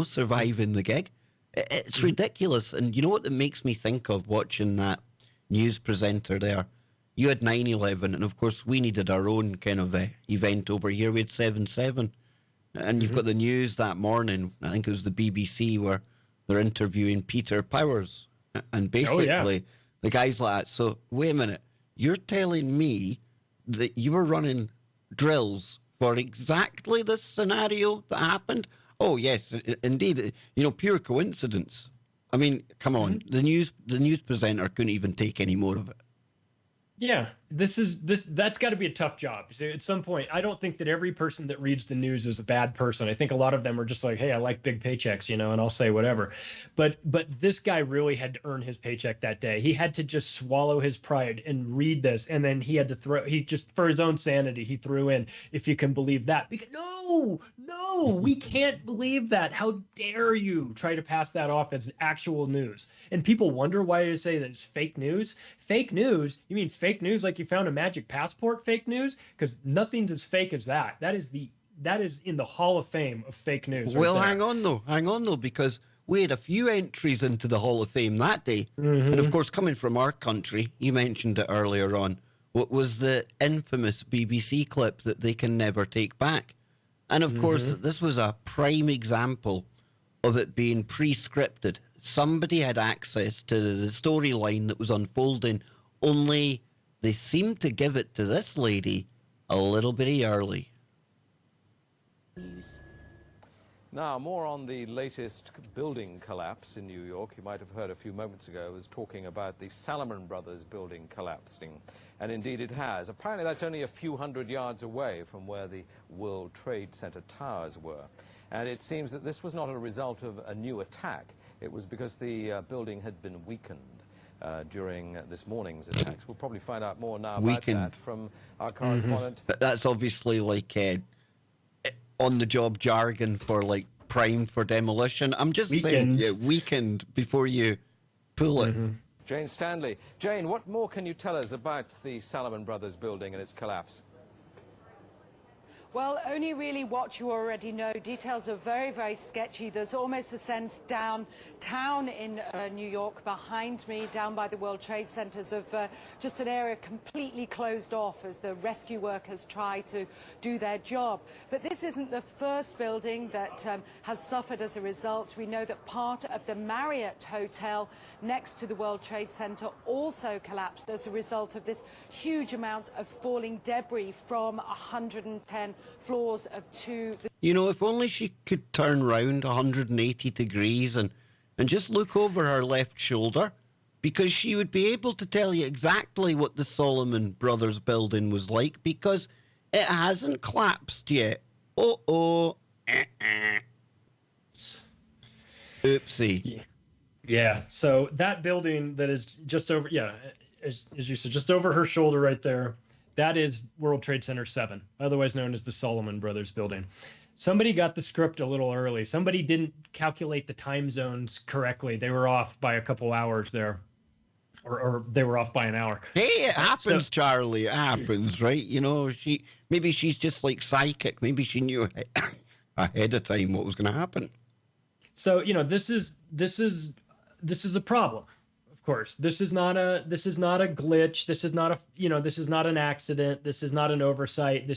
surviving the gig. It's ridiculous. And you know what it makes me think of watching that news presenter there? You had 9/11, and of course we needed our own kind of event over here. We had 7/7, and you've got the news that morning. I think it was the BBC where they're interviewing Peter Powers, and basically the guy's like, "So wait a minute, you're telling me that you were running drills for exactly this scenario that happened?" "Oh yes, indeed. Pure coincidence." I mean, come on. The news presenter couldn't even take any more of it. Yeah, that's got to be a tough job. So at some point, I don't think that every person that reads the news is a bad person. I think a lot of them are just like, "Hey, I like big paychecks, and I'll say whatever." But this guy really had to earn his paycheck that day. He had to just swallow his pride and read this, and then he had to he just, for his own sanity, he threw in, "If you can believe that." Because no, we can't believe that. How dare you try to pass that off as actual news? And people wonder why you say that it's fake news. Fake news? You mean fake news like you found a magic passport? Fake news? Because nothing's as fake as that. That is in the Hall of Fame of fake news. Well, hang on though, because we had a few entries into the Hall of Fame that day. And of course, coming from our country, you mentioned it earlier on, what was the infamous BBC clip that they can never take back. And of course, this was a prime example of it being pre-scripted. Somebody had access to the storyline that was unfolding, only they seemed to give it to this lady a little bit early. Now, more on the latest building collapse in New York. You might have heard a few moments ago, I was talking about the Salomon Brothers building collapsing. And indeed it has. Apparently that's only a few hundred yards away from where the World Trade Center towers were. And it seems that this was not a result of a new attack. It was because the building had been weakened during this morning's attacks. We'll probably find out more now about that from our correspondent. That's obviously like on-the-job jargon for like prime for demolition. I'm just saying, weakened before you pull it. Jane Stanley. Jane, what more can you tell us about the Salomon Brothers building and its collapse? Well, only really what you already know. Details are very, very sketchy. There's almost a sense downtown in New York behind me, down by the World Trade Centers, of just an area completely closed off as the rescue workers try to do their job. But this isn't the first building that has suffered as a result. We know that part of the Marriott Hotel next to the World Trade Center also collapsed as a result of this huge amount of falling debris from 110 floors of 2. If only she could turn round 180 degrees and just look over her left shoulder, because she would be able to tell you exactly what the Salomon Brothers building was like, because it hasn't collapsed yet. Oopsie. Yeah. So that building that is just over, as you said, just over her shoulder right there, that is World Trade Center 7, otherwise known as the Salomon Brothers building. Somebody got the script a little early. Somebody didn't calculate the time zones correctly. They were off by a couple hours there, or they were off by an hour. Hey, it happens, Charlie. It happens, right? You know, maybe she's just like psychic. Maybe she knew ahead of time what was going to happen. So, you know, this is a problem. Of course, this is not a glitch. This is not this is not an accident. This is not an oversight.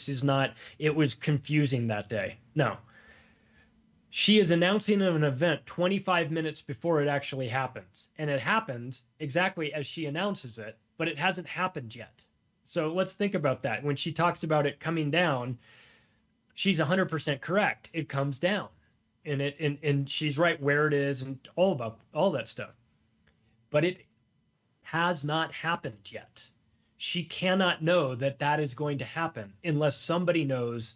It was confusing that day. No. She is announcing an event 25 minutes before it actually happens. And it happens exactly as she announces it, but it hasn't happened yet. So let's think about that. When she talks about it coming down, she's 100% correct. It comes down. And she's right where it is and all that stuff. But it has not happened yet. She cannot know that is going to happen unless somebody knows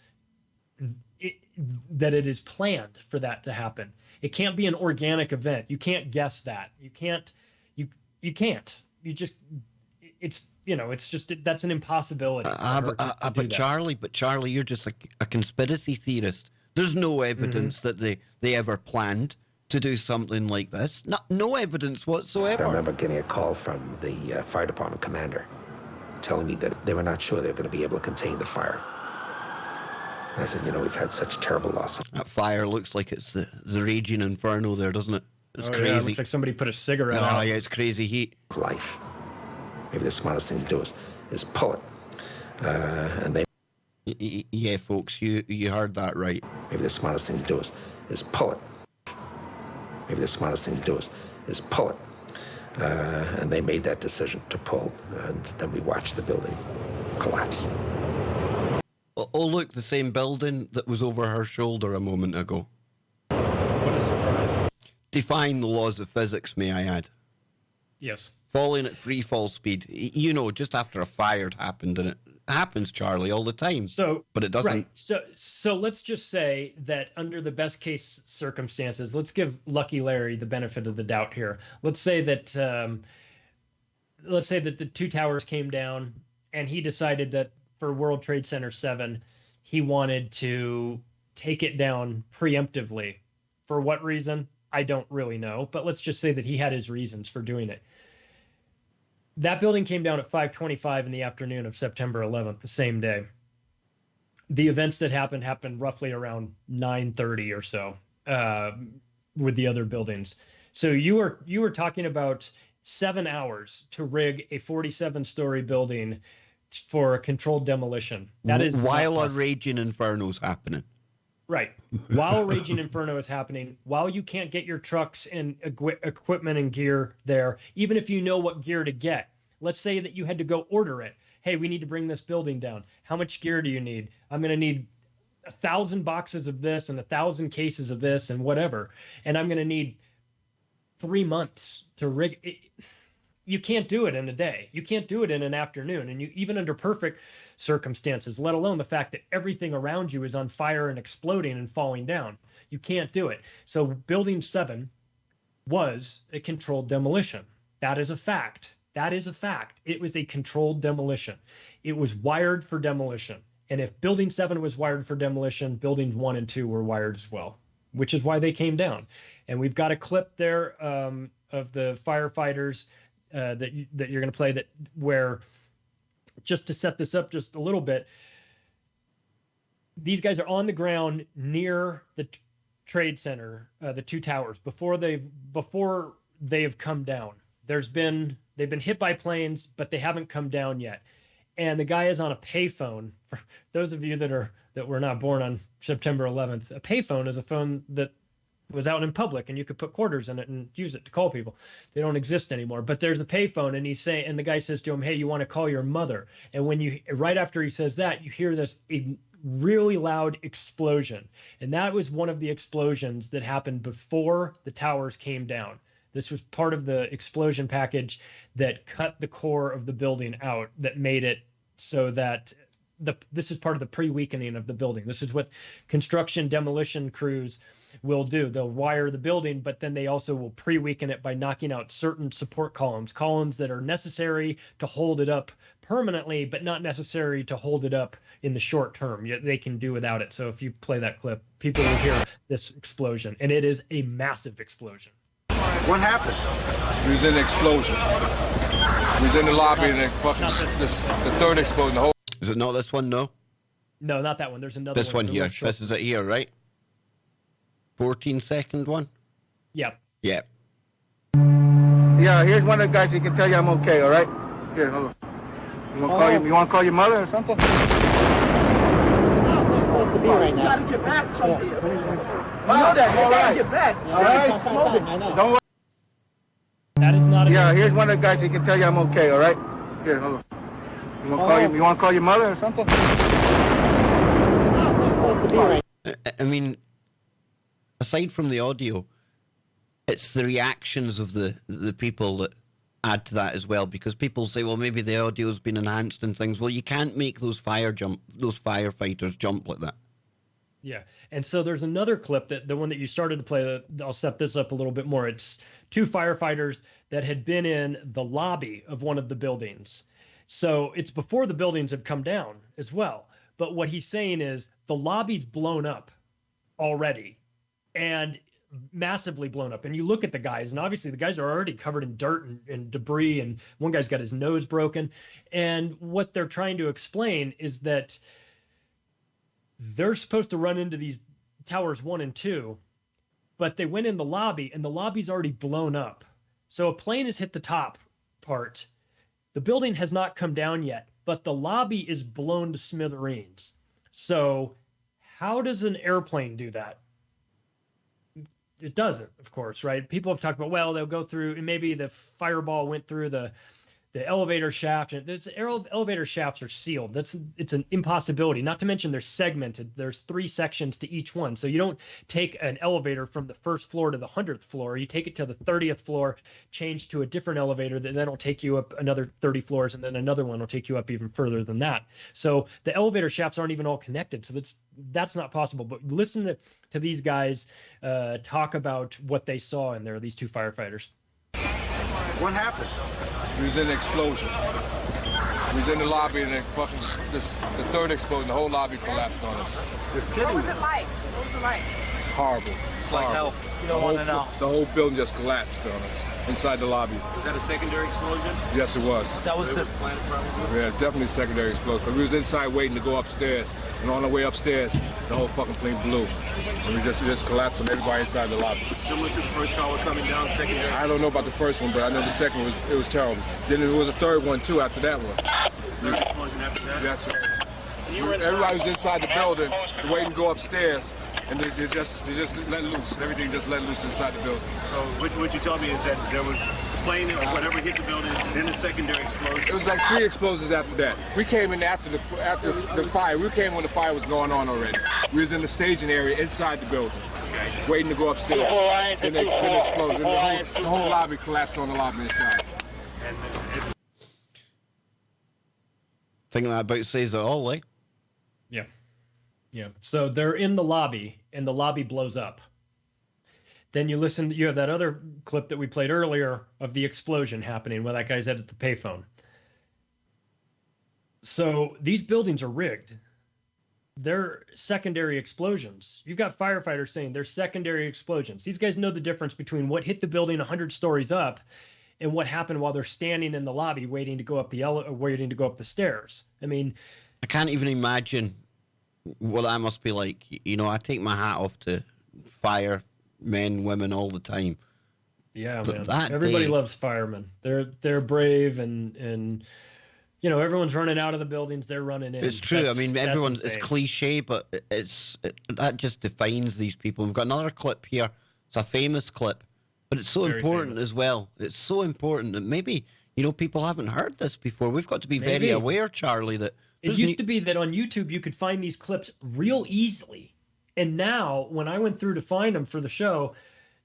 that it is planned for that to happen. It can't be an organic event. You can't guess that. You can't. It's just that's an impossibility. But Charlie, you're just a conspiracy theorist. There's no evidence that they ever planned to do something like this. No evidence whatsoever. I remember getting a call from the fire department commander telling me that they were not sure they were going to be able to contain the fire. And I said, we've had such terrible losses. That fire looks like it's the raging inferno there, doesn't it? It's crazy. Yeah, it looks like somebody put a cigarette out. Oh, yeah, it's crazy heat. Life. Maybe the smartest thing to do is pull it. And they... Yeah, folks, you heard that right. Maybe the smartest thing to do is pull it. Maybe the smartest thing to do is pull it. And they made that decision to pull, and then we watched the building collapse. Oh, look, the same building that was over her shoulder a moment ago. What a surprise. Defying the laws of physics, may I add. Yes. Falling at free fall speed, just after a fire had happened, and it happens, Charlie, all the time. But it doesn't. Right. So let's just say that under the best case circumstances, let's give Lucky Larry the benefit of the doubt here. Let's say that the two towers came down, and he decided that for World Trade Center 7, he wanted to take it down preemptively. For what reason? I don't really know, but let's just say that he had his reasons for doing it. That building came down at 5:25 in the afternoon of September 11th, the same day. The events that happened roughly around 9:30 or so with the other buildings. So you were talking about 7 hours to rig a 47-story building for a controlled demolition. That is while a raging inferno's happening. Right. While Raging Inferno is happening, while you can't get your trucks and equipment and gear there, even if you know what gear to get, let's say that you had to go order it. Hey, we need to bring this building down. How much gear do you need? I'm going to need 1,000 boxes of this and 1,000 cases of this and whatever. And I'm going to need 3 months to rig it. You can't do it in a day. You can't do it in an afternoon. And even under perfect circumstances, let alone the fact that everything around you is on fire and exploding and falling down. You can't do it. So Building 7 was a controlled demolition. That is a fact. That is a fact. It was a controlled demolition. It was wired for demolition. And if Building 7 was wired for demolition, Buildings 1 and 2 were wired as well, which is why they came down. And we've got a clip there of the firefighters that you're going to play where, just to set this up just a little bit, these guys are on the ground near the trade center, the two towers, before they have come down. They've been hit by planes, but they haven't come down yet. And the guy is on a payphone. For those of you that were not born on September 11th, a payphone is a phone that was out in public and you could put quarters in it and use it to call people. They don't exist anymore, but there's a payphone, and the guy says to him, hey, you want to call your mother? And right after he says that, you hear this really loud explosion. And that was one of the explosions that happened before the towers came down. This was part of the explosion package that cut the core of the building out, that made it so that this is part of the pre-weakening of the building. This is what construction demolition crews will do. They'll wire the building, but then they also will pre-weaken it by knocking out certain support columns that are necessary to hold it up permanently, but not necessary to hold it up in the short term. They can do without it. So if you play that clip, people will hear this explosion, and it is a massive explosion. What happened? We was in the explosion. We was in the lobby and the third explosion. The whole. Is it not this one? No. No, not that one. There's another one. This one here. This is it here, right? 14-second one. Yeah. Yeah. Yeah, here's one of the guys who can tell you I'm okay. All right. Here, hold on. You want to call your mother or something? You gotta get back from here. You know that. You gotta get back. All right. Don't worry. That is not. Yeah, here's one of the guys who can tell you I'm okay. All right. Here, hold on. You want to call your mother or something? I mean, aside from the audio, it's the reactions of the people that add to that as well, because people say, well, maybe the audio's been enhanced and things. Well, you can't make those firefighters jump like that. Yeah. And so there's another clip, that the one that you started to play, I'll set this up a little bit more. It's two firefighters that had been in the lobby of one of the buildings. So it's before the buildings have come down as well. But what he's saying is the lobby's blown up already, and massively blown up. And you look at the guys, and obviously the guys are already covered in dirt and debris, and one guy's got his nose broken. And what they're trying to explain is that they're supposed to run into these towers 1 and 2, but they went in the lobby, and the lobby's already blown up. So a plane has hit the top part. The building has not come down yet, but the lobby is blown to smithereens. So how does an airplane do that? It doesn't, of course, right? People have talked about, well, they'll go through, and maybe the fireball went through the elevator shaft, and elevator shafts are sealed. It's an impossibility. Not to mention they're segmented. There's 3 sections to each one. So you don't take an elevator from the first floor to the 100th floor. You take it to the 30th floor, change to a different elevator that then will take you up another 30 floors, and then another one will take you up even further than that. So the elevator shafts aren't even all connected. So that's not possible. But listen to these guys talk about what they saw in there, these two firefighters. What happened? We was in the explosion. We was in the lobby and the third explosion. The whole lobby collapsed on us. What was it like? What was it like? Horrible. It's like hell. You don't want to know. The whole building just collapsed on us inside the lobby. Was that a secondary explosion? Yes, it was. That was the planet, probably. Yeah, definitely secondary explosion. But we was inside waiting to go upstairs, and on the way upstairs, the whole fucking plane blew, and we just collapsed on everybody inside the lobby. Similar to the first tower coming down, secondary. I don't know about the first one, but I know the second one was terrible. Then there was a third one too after that one. Third explosion after that. That's right. Everybody was inside the building, waiting to go upstairs. And they just let loose. Everything just let loose inside the building. So what you told me is that there was a plane or whatever hit the building, then a secondary explosion. It was like 3 explosions after that. We came in after the fire. We came when the fire was going on already. We was in the staging area inside the building, waiting to go upstairs. Then they exploded. The whole lobby collapsed on the lobby inside. Think that about says it all, eh? Yeah. Yeah. So they're in the lobby, and the lobby blows up. Then you have that other clip that we played earlier of the explosion happening when that guy's at the payphone. So these buildings are rigged. They're secondary explosions. You've got firefighters saying they're secondary explosions. These guys know the difference between what hit the building 100 stories up and what happened while they're standing in the lobby waiting to go up the stairs. I mean, I can't even imagine what that must be like. You know, I take my hat off to firemen, women all the time. Yeah, but man. Everybody loves firemen. They're brave, and you know, everyone's running out of the buildings. They're running in. It's true. I mean, it's cliche, but that just defines these people. We've got another clip here. It's a famous clip, but it's so important as well. It's so important that maybe, you know, people haven't heard this before. We've got to be very aware, Charlie, that it used to be that on YouTube you could find these clips real easily. And now when I went through to find them for the show,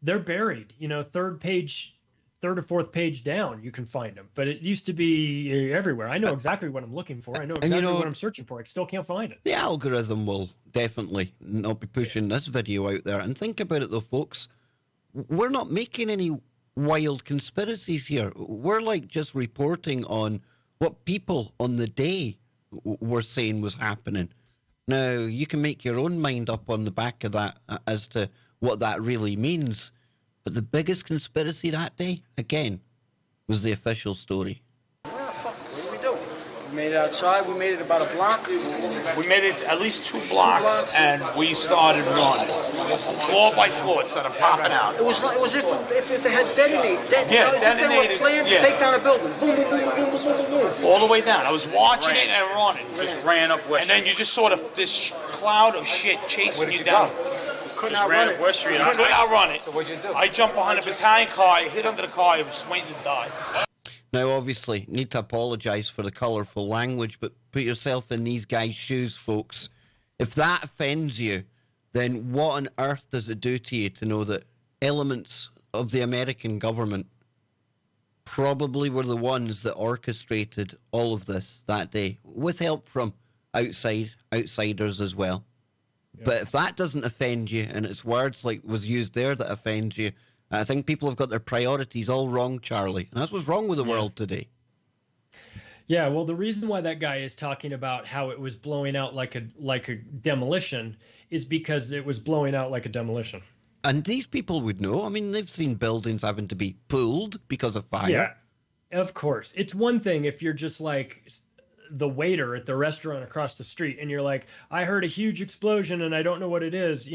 they're buried, you know, third page third or fourth page down, you can find them. But it used to be everywhere. I know exactly what I'm looking for. I know exactly what I'm searching for. I still can't find it. The algorithm will definitely not be pushing this video out there. And think about it, though, folks. We're not making any wild conspiracies here. We're like just reporting on what people on the day were saying was happening. Now, you can make your own mind up on the back of that as to what that really means. But the biggest conspiracy that day, again, was the official story. Where the fuck? What did we do? We made it outside. We made it about a block. We made it at least two blocks, and we started running. Floor by floor, it started popping out. It was if they had detonated. They were planning to take down a building. Boom, boom, boom, boom, boom, boom, boom, boom. All the way down. I was watching it and running. Just ran up West Street. And then you just saw this cloud of shit chasing you down. Couldn't outrun it. West Street. I couldn't outrun it. So what'd you do? I jumped behind a battalion car, I hit under the car, I was waiting to die. Now, obviously, need to apologise for the colourful language, but put yourself in these guys' shoes, folks. If that offends you, then what on earth does it do to you to know that elements of the American government probably were the ones that orchestrated all of this that day, with help from outsiders as well? Yeah. But if that doesn't offend you, and it's words like was used there that offends you, I think people have got their priorities all wrong, Charlie. And that's what's wrong with the world today. Yeah, well, the reason why that guy is talking about how it was blowing out like a demolition is because it was blowing out like a demolition. And these people would know. I mean, they've seen buildings having to be pulled because of fire. Yeah, of course. It's one thing if you're just like the waiter at the restaurant across the street and you're like, I heard a huge explosion and I don't know what it is,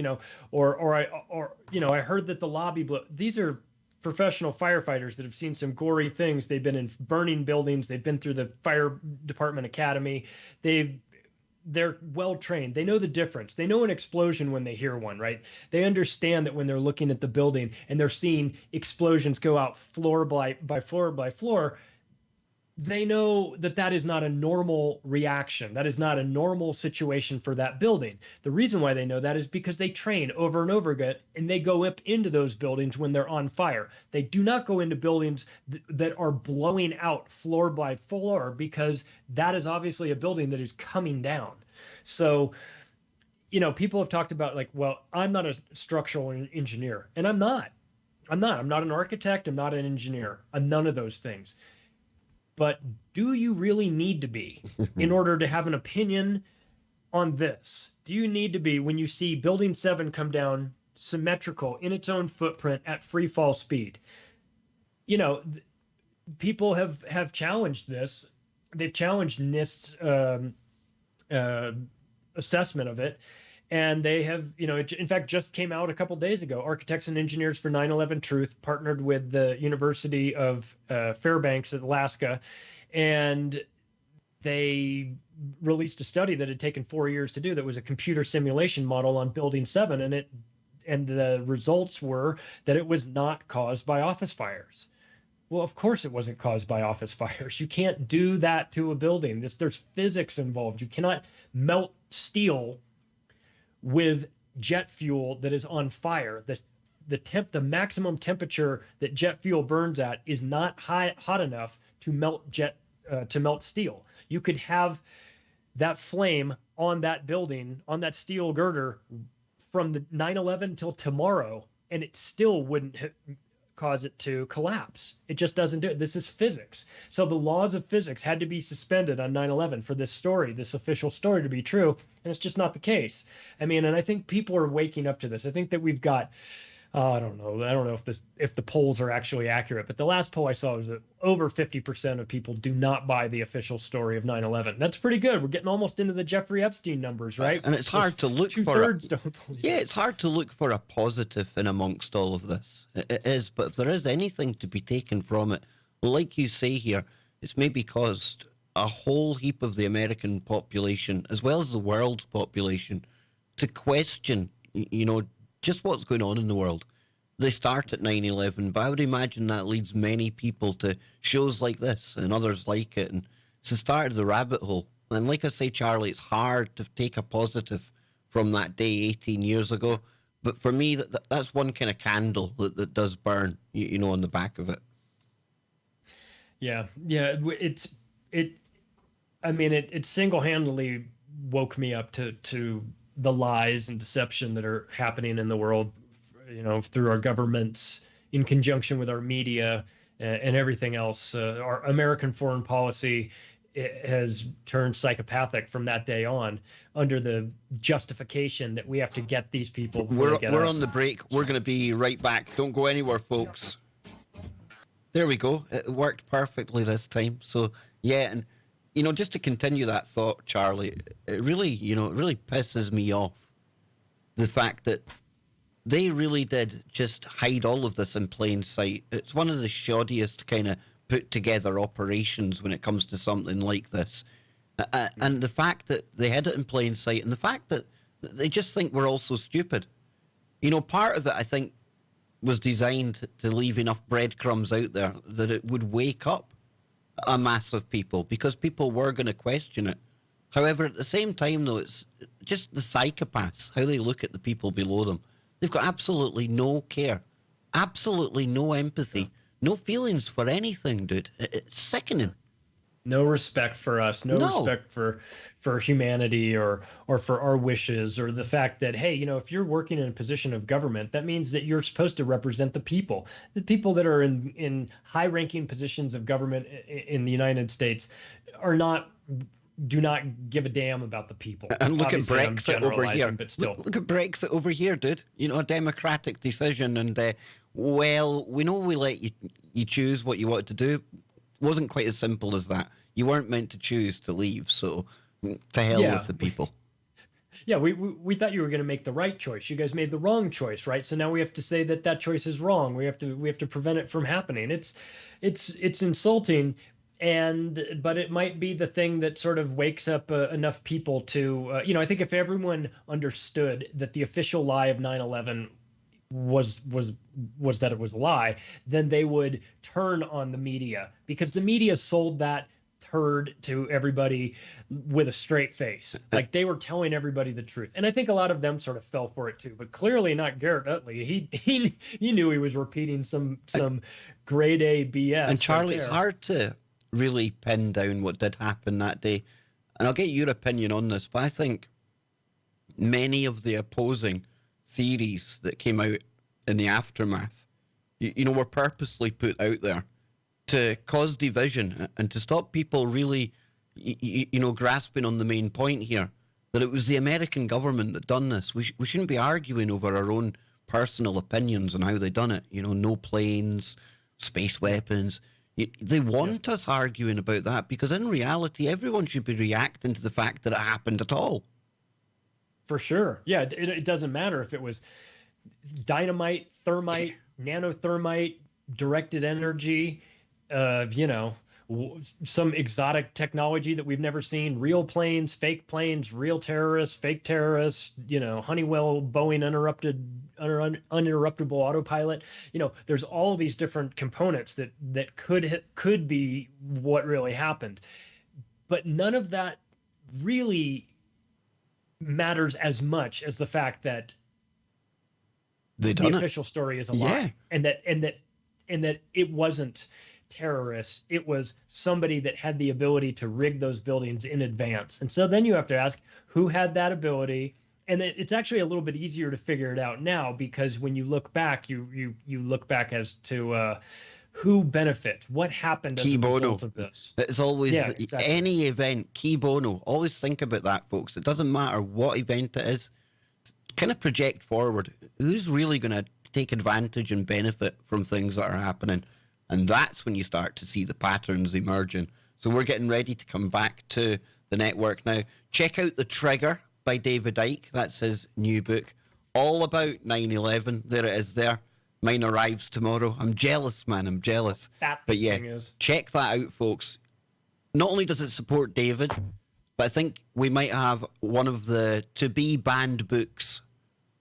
or I heard that the lobby blew. These are professional firefighters that have seen some gory things. They've been in burning buildings. They've been through the fire department academy. They're well trained. They know the difference. They know an explosion when they hear one, right? They understand that when they're looking at the building and they're seeing explosions go out floor by floor, they know that that is not a normal reaction. That is not a normal situation for that building. The reason why they know that is because they train over and over again, and they go up into those buildings when they're on fire. They do not go into buildings that are blowing out floor by floor, because that is obviously a building that is coming down. So, people have talked about like, well, I'm not a structural engineer, and I'm not. I'm not an architect. I'm not an engineer. I'm none of those things. But do you really need to be in order to have an opinion on this? Do you need to be, when you see Building 7 come down symmetrical in its own footprint at free fall speed? People have challenged this. They've challenged NIST's assessment of it. And they have, it in fact just came out a couple days ago. Architects and Engineers for 9/11 Truth partnered with the University of Fairbanks, Alaska, and they released a study that had taken 4 years to do. That was a computer simulation model on Building 7, and the results were that it was not caused by office fires. Well, of course it wasn't caused by office fires. You can't do that to a building. There's physics involved. You cannot melt steel with jet fuel that is on fire. The maximum temperature that jet fuel burns at is not hot enough to melt steel. You could have that flame on that building, on that steel girder, from the 9/11 till tomorrow, and it still wouldn't cause it to collapse. It just doesn't do it. This is physics. So the laws of physics had to be suspended on 9/11 for this story, this official story, to be true. And it's just not the case. And I think people are waking up to this. I think that we've got, I don't know if the polls are actually accurate, but the last poll I saw was that over 50% of people do not buy the official story of 9/11. That's pretty good. We're getting almost into the Jeffrey Epstein numbers, right? And it's hard to look for two-thirds don't believe. Yeah, it's hard to look for a positive in amongst all of this. It is, but if there is anything to be taken from it, like you say here, it's maybe caused a whole heap of the American population, as well as the world population, to question, just what's going on in the world. They start at 9/11, but I would imagine that leads many people to shows like this and others like it. And it's the start of the rabbit hole. And like I say, Charlie, it's hard to take a positive from that day 18 years ago. But for me, that's one kind of candle that does burn, on the back of it. Yeah. It single-handedly woke me up to the lies and deception that are happening in the world, through our governments in conjunction with our media and everything else. Our American foreign policy has turned psychopathic from that day on, under the justification that we have to get these people before they get us. We're on the break. We're going to be right back. Don't go anywhere, folks. There we go. It worked perfectly this time. So, yeah, and, just to continue that thought, Charlie, it really pisses me off, the fact that they really did just hide all of this in plain sight. It's one of the shoddiest kind of put together operations when it comes to something like this. And the fact that they hid it in plain sight, and the fact that they just think we're all so stupid. Part of it, I think, was designed to leave enough breadcrumbs out there that it would wake up a mass of people, because people were going to question it. However, at the same time, though, it's just the psychopaths, how they look at the people below them. They've got absolutely no care, absolutely no empathy, no feelings for anything, dude. It's sickening. No respect for us, no respect for humanity or for our wishes, or the fact that, hey, if you're working in a position of government, that means that you're supposed to represent the people that are in high-ranking positions of government in the United States do not give a damn about the people. And look Obviously, at Brexit over here. but still. Look at Brexit over here, dude. A democratic decision, and we know we let you choose what you wanted to do. It wasn't quite as simple as that. You weren't meant to choose to leave, so to hell with the people. Yeah, we thought you were going to make the right choice. You guys made the wrong choice, right? So now we have to say that choice is wrong. We have to prevent it from happening. It's insulting. But it might be the thing that sort of wakes up enough people to, I think if everyone understood that the official lie of 9/11 was that it was a lie, then they would turn on the media, because the media sold that turd to everybody with a straight face. Like, they were telling everybody the truth. And I think a lot of them sort of fell for it too, but clearly not Garrett Utley. He knew he was repeating some grade A BS. And Charlie, it's hard to really pin down what did happen that day. And I'll get your opinion on this, but I think many of the opposing theories that came out in the aftermath, were purposely put out there to cause division and to stop people really, grasping on the main point here, that it was the American government that done this. We shouldn't be arguing over our own personal opinions on how they done it. No planes, space weapons. They want us arguing about that, because in reality, everyone should be reacting to the fact that it happened at all. For sure. Yeah, it doesn't matter if it was dynamite, thermite, nanothermite, directed energy, some exotic technology that we've never seen, real planes, real terrorists, fake terrorists, Honeywell, Boeing, uninterruptible autopilot. There's all these different components that could be what really happened. But none of that really matters as much as the fact that the official story is a lie, and that it wasn't terrorists. It was somebody that had the ability to rig those buildings in advance. And so then you have to ask, who had that ability? And it's actually a little bit easier to figure it out now, because when you look back, you look back as to who benefit, what happened as a result of this. It's always any event, key bono. Always think about that, folks. It doesn't matter what event it is. Kind of project forward. Who's really going to take advantage and benefit from things that are happening? And that's when you start to see the patterns emerging. So we're getting ready to come back to the network now. Check out The Trigger by David Icke. That's his new book, all about 9/11. There it is there. Mine arrives tomorrow. I'm jealous, man. I'm jealous. But yeah, check that out, folks. Not only does it support David, but I think we might have one of the to-be banned books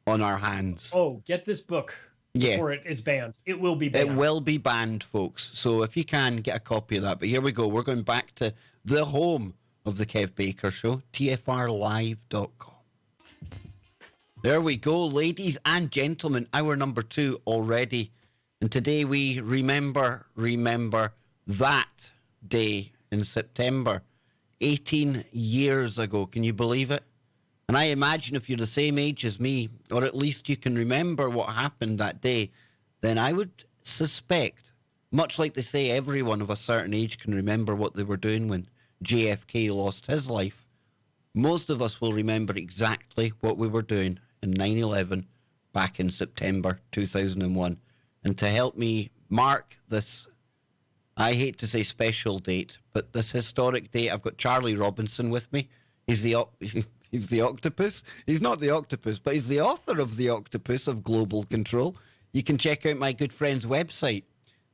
on our hands. Oh, get this book before it is banned. It will be banned. It will be banned, folks. So if you can, get a copy of that. But here we go. We're going back to the home of the Kev Baker Show, tfrlive.com. There we go, ladies and gentlemen. Hour number 2 already. And today we remember that day in September, 18 years ago. Can you believe it? And I imagine if you're the same age as me, or at least you can remember what happened that day, then I would suspect, much like they say everyone of a certain age can remember what they were doing when JFK lost his life, most of us will remember exactly what we were doing in 9/11 back in September 2001. And to help me mark this, I hate to say special date, but this historic date, I've got Charlie Robinson with me. He's the octopus. He's not the octopus, but he's the author of The Octopus of Global Control. You can check out my good friend's website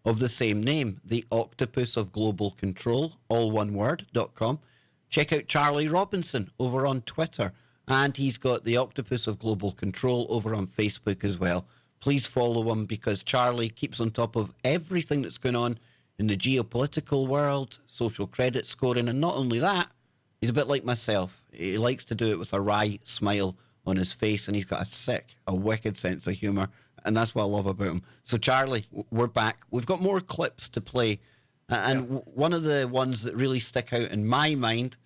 of the same name, The Octopus of Global Control, all one word.com. Check out Charlie Robinson over on Twitter. And he's got The Octopus of Global Control over on Facebook as well. Please follow him because Charlie keeps on top of everything that's going on in the geopolitical world, social credit scoring, and not only that, he's a bit like myself. He likes to do it with a wry smile on his face, and he's got a wicked sense of humour, and that's what I love about him. So, Charlie, we're back. We've got more clips to play, and one of the ones that really stick out in my mind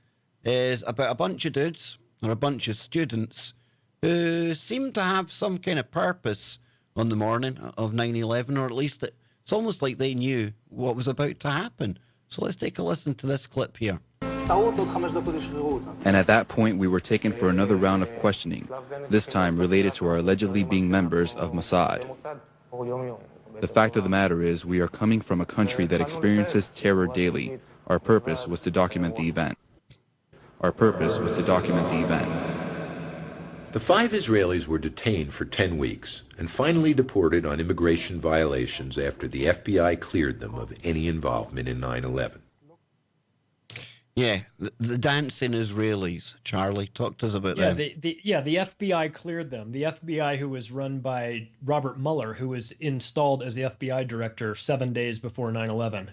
is about a bunch of dudes, or a bunch of students, who seem to have some kind of purpose on the morning of 9/11, or at least it's almost like they knew what was about to happen. So let's take a listen to this clip here. And at that point, we were taken for another round of questioning, this time related to our allegedly being members of Mossad. The fact of the matter is, we are coming from a country that experiences terror daily. Our purpose was to document the event. The 5 Israelis were detained for 10 weeks and finally deported on immigration violations after the FBI cleared them of any involvement in 9/11. Yeah, the dancing Israelis. Charlie, talk to us about them. The FBI cleared them. The FBI, who was run by Robert Mueller, who was installed as the FBI director 7 days before 9/11.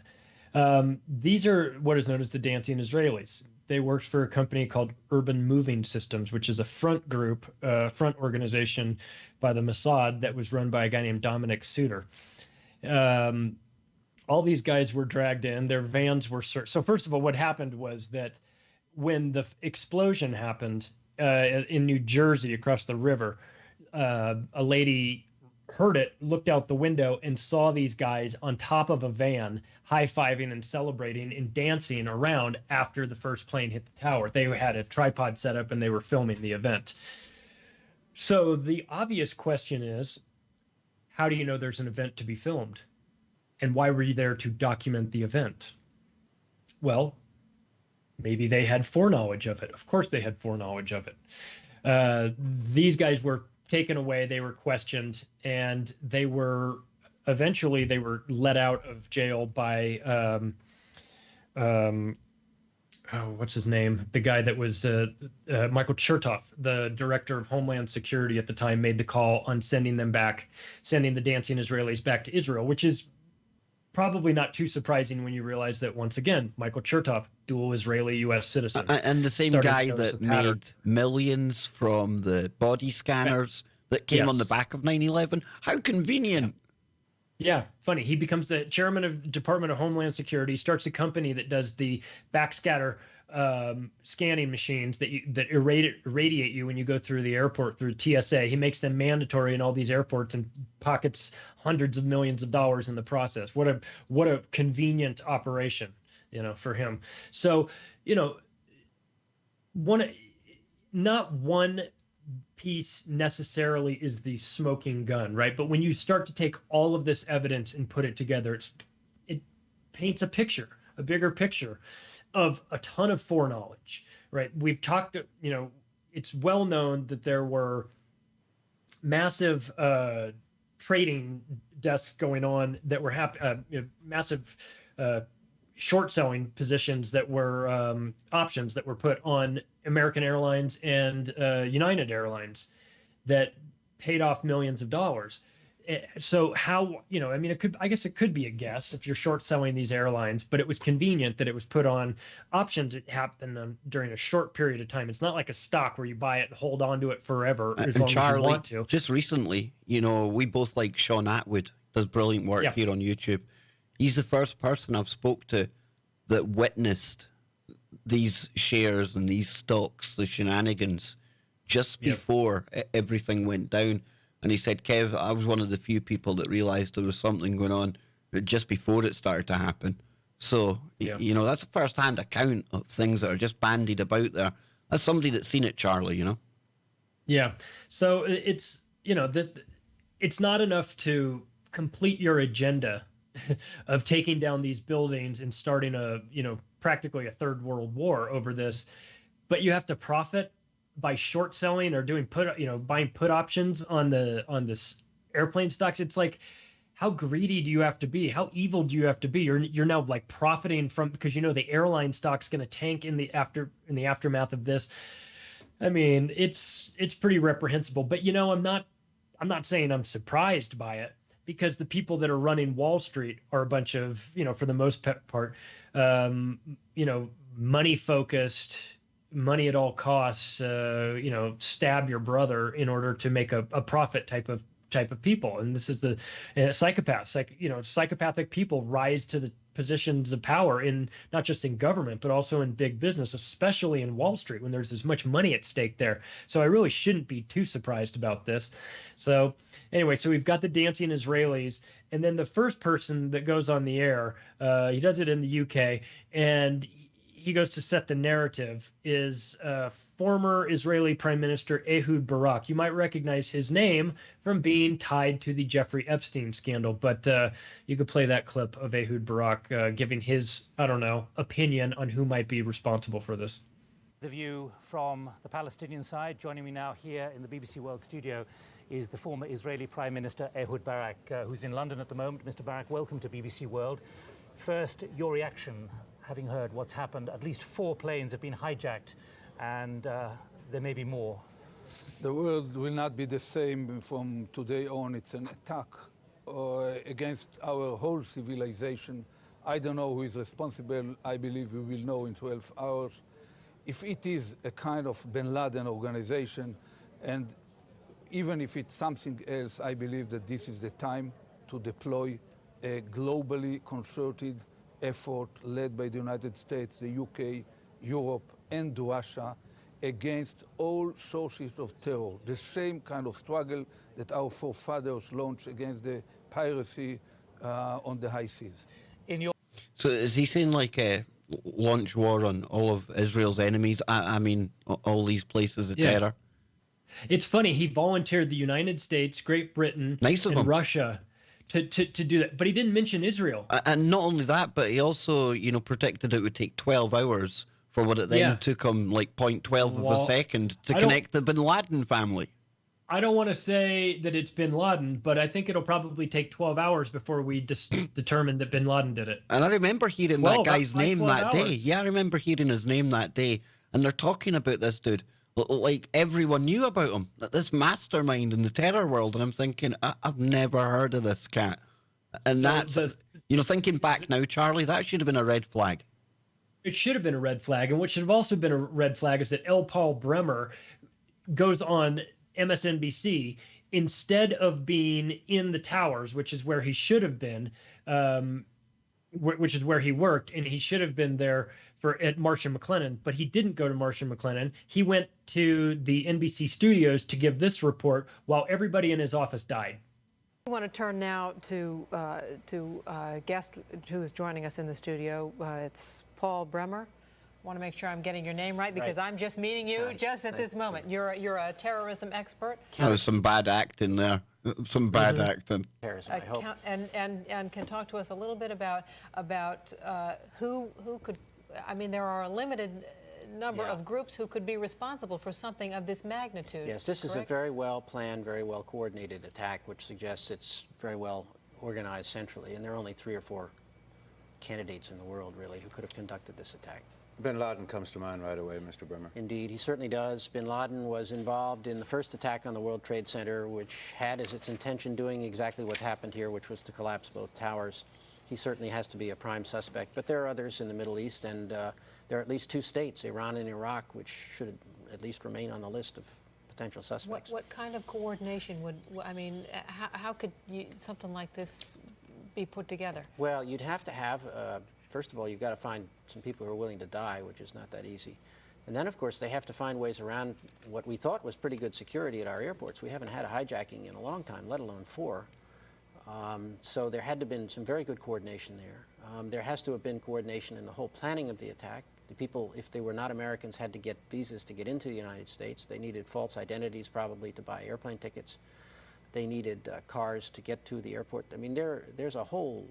These are what is known as the dancing Israelis. They worked for a company called Urban Moving Systems, which is a front organization by the Mossad that was run by a guy named Dominic Suter. All these guys were dragged in. Their vans were searched. So first of all, what happened was that when the explosion happened in New Jersey across the river, a lady heard it, looked out the window, and saw these guys on top of a van high-fiving and celebrating and dancing around after the first plane hit the tower. They had a tripod set up and they were filming the event. So the obvious question is, how do you know there's an event to be filmed? And why were you there to document the event? Well, maybe they had foreknowledge of it. Of course they had foreknowledge of it. These guys were taken away, they were questioned, and they were let out of jail by what's his name? The guy that was Michael Chertoff, the director of Homeland Security at the time, made the call on sending the dancing Israelis back to Israel, which is probably not too surprising when you realize that, once again, Michael Chertoff, dual Israeli-U.S. citizen. And the same guy that made millions from the body scanners that came on the back of 9/11. How convenient. Yeah, funny. He becomes the chairman of the Department of Homeland Security, starts a company that does the backscatter scanning machines that irradiate you when you go through the airport through TSA. He makes them mandatory in all these airports and pockets hundreds of millions of dollars in the process. What a convenient operation, for him. So, not one piece necessarily is the smoking gun, right? But when you start to take all of this evidence and put it together, it paints a bigger picture of a ton of foreknowledge, right? We've talked, it's well known that there were massive trading desks going on that were massive short selling positions that were options that were put on American Airlines and United Airlines that paid off millions of dollars. So how, I guess it could be a guess if you're short selling these airlines, but it was convenient that it was put on options that happen during a short period of time. It's not like a stock where you buy it and hold on to it forever as long as you want to. Just recently, we both like Sean Atwood, does brilliant work here on YouTube. He's the first person I've spoke to that witnessed these shares and these stocks, the shenanigans, just before everything went down. And he said, Kev, I was one of the few people that realized there was something going on just before it started to happen. So, you know, that's a first-hand account of things that are just bandied about there. That's somebody that's seen it, Charlie, you know? Yeah. So it's, you know, it's not enough to complete your agenda of taking down these buildings and starting a, you know, practically a third world war over this, but you have to profit by short selling or doing buying put options on this airplane stocks. It's like, how greedy do you have to be? How evil do you have to be? You're now like profiting from, because you know the airline stock's going to tank in the aftermath of this. I mean, it's pretty reprehensible. But you know, I'm not saying I'm surprised by it, because the people that are running Wall Street are a bunch of, you know, for the most part, you know, money focused, money at all costs, you know, stab your brother in order to make a profit type of people. And this is the psychopaths, like, you know, psychopathic people rise to the positions of power in not just in government, but also in big business, especially in Wall Street when there's as much money at stake there. So I really shouldn't be too surprised about this. So anyway, so we've got the dancing Israelis, and then the first person that goes on the air, he does it in the UK, and he goes to set the narrative, is former Israeli Prime Minister Ehud Barak. You might recognize his name from being tied to the Jeffrey Epstein scandal, but you could play that clip of Ehud Barak giving his, I don't know, opinion on who might be responsible for this. The view from the Palestinian side. Joining me now here in the BBC World studio is the former Israeli Prime Minister Ehud Barak, who's in London at the moment. Mr. Barak, welcome to BBC World. First, your reaction, having heard what's happened. At least 4 planes have been hijacked, and there may be more. The world will not be the same from today on. It's an attack against our whole civilization. I don't know who is responsible. I believe we will know in 12 hours. If it is a kind of bin Laden organization, and even if it's something else, I believe that this is the time to deploy a globally concerted effort led by the United States, the UK, Europe, and Russia against all sources of terror. The same kind of struggle that our forefathers launched against the piracy on the high seas. So is he saying like a launch war on all of Israel's enemies? I mean, all these places of terror? It's funny. He volunteered the United States, Great Britain, and Russia to do that, but he didn't mention Israel. And not only that, but he also, you know, predicted it would take 12 hours for what it then took him like 0.12 of a second to connect the bin Laden family. I don't want to say that it's bin Laden, but I think it'll probably take 12 hours before we determine that bin Laden did it. And I remember hearing that guy's name that day. Yeah, I remember hearing his name that day. And they're talking about this dude like everyone knew about him, this mastermind in the terror world. And I'm thinking, I've never heard of this cat. And that's, you know, thinking back now, Charlie, that should have been a red flag. It should have been a red flag. And what should have also been a red flag is that L. Paul Bremer goes on MSNBC instead of being in the towers, which is where he should have been, which is where he worked, and he should have been there at Marsh and McLennan, but he didn't go to Marsh and McLennan. He went to the NBC studios to give this report while everybody in his office died. We want to turn now to a guest who is joining us in the studio. It's Paul Bremer. I want to make sure I'm getting your name right, because I'm just meeting you just at this moment. You're a terrorism expert. There was some bad acting there. Some bad acting. I hope. And can talk to us a little bit about who could. I mean, there are a limited number of groups who could be responsible for something of this magnitude. Yes, this is a very well planned, very well coordinated attack, which suggests it's very well organized centrally. And there are only 3 or 4 candidates in the world, really, who could have conducted this attack. Bin Laden comes to mind right away, Mr. Bremer. Indeed, he certainly does. Bin Laden was involved in the first attack on the World Trade Center, which had as its intention doing exactly what happened here, which was to collapse both towers. He certainly has to be a prime suspect, but there are others in the Middle East, and there are at least 2 states, Iran and Iraq, which should at least remain on the list of potential suspects. What kind of coordination would, I mean, how could something like this be put together? Well, you'd have to have, first of all, you've got to find some people who are willing to die, which is not that easy. And then, of course, they have to find ways around what we thought was pretty good security at our airports. We haven't had a hijacking in a long time, let alone 4. So there had to have been some very good coordination there. There has to have been coordination in the whole planning of the attack. The people, if they were not Americans, had to get visas to get into the United States. They needed false identities probably to buy airplane tickets. They needed cars to get to the airport. I mean, there's a whole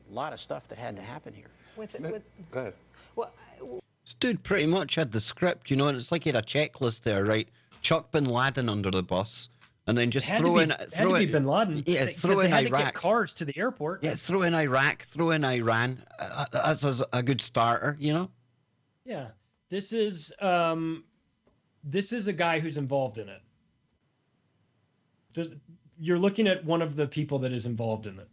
lot of stuff that had to happen here. Go ahead. Well, this dude pretty much had the script, you know, and it's like he had a checklist there, right? Chuck Bin Laden under the bus, and then just throw in Bin Laden. Yeah, throw in they had Iraq. to get cars to the airport. Yeah, throw in Iraq, throw in Iran. That's a good starter, you know. Yeah, this is a guy who's involved in it. You're looking at one of the people that is involved in it,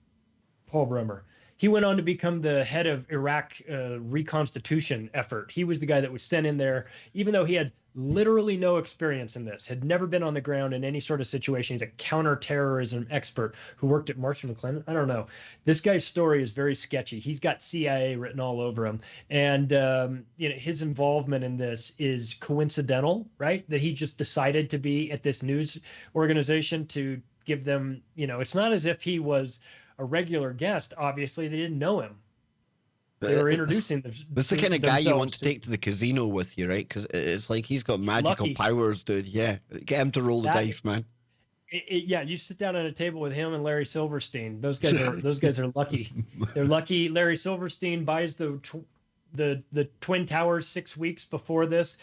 Paul Bremer. He went on to become the head of Iraq reconstitution effort. He was the guy that was sent in there, even though he had literally no experience in this, had never been on the ground in any sort of situation. He's a counterterrorism expert who worked at Marshall McLennan. I don't know. This guy's story is very sketchy. He's got CIA written all over him. And his involvement in this is coincidental, right? That he just decided to be at this news organization to give them, it's not as if he was a regular guest. Obviously, they didn't know him. They were introducing them. This is the kind of guy you want to take to the casino with you, right? Because it's like he's got magical powers, dude. Yeah, get him to roll the dice, man. Yeah, you sit down at a table with him and Larry Silverstein. Those guys are lucky. They're lucky. Larry Silverstein buys the Twin Towers 6 weeks before this.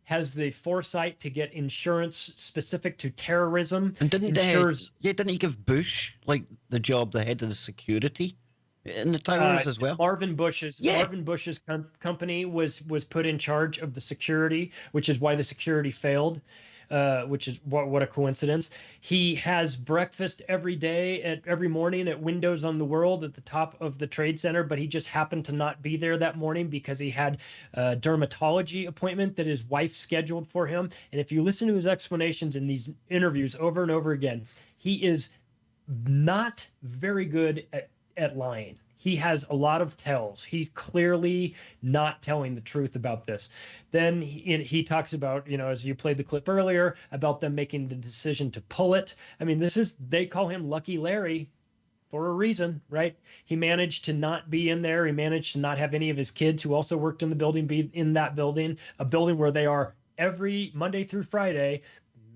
Has the foresight to get insurance specific to terrorism. And didn't he give Bush the job, the head of the security in the towers as well? Marvin Bush's company was put in charge of the security, which is why the security failed. Which is what a coincidence. He has breakfast every morning at Windows on the World at the top of the Trade Center, but he just happened to not be there that morning because he had a dermatology appointment that his wife scheduled for him. And if you listen to his explanations in these interviews over and over again, he is not very good at lying. He has a lot of tells. He's clearly not telling the truth about this. Then he talks about, as you played the clip earlier, about them making the decision to pull it. I mean, they call him Lucky Larry for a reason, right? He managed to not be in there. He managed to not have any of his kids who also worked in the building be in that building, a building where they are every Monday through Friday,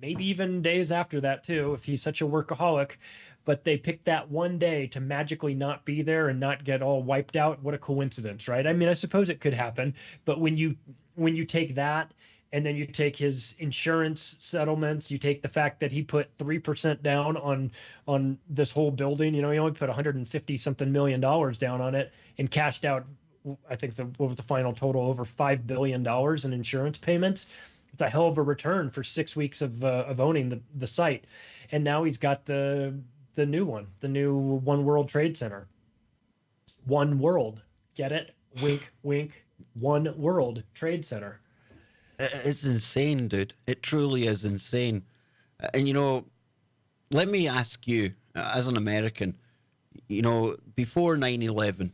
maybe even days after that too, if he's such a workaholic. But they picked that one day to magically not be there and not get all wiped out. What a coincidence, right? I mean, I suppose it could happen, but when you take that and then you take his insurance settlements, you take the fact that he put 3% down on this whole building, he only put $150-something million down on it and cashed out, I think what was the final total, over $5 billion in insurance payments. It's a hell of a return for 6 weeks of owning the site. And now he's got the new one, the new One World Trade Center. One World. Get it? Wink, wink. One World Trade Center. It's insane, dude. It truly is insane. And, let me ask you, as an American, before 9/11,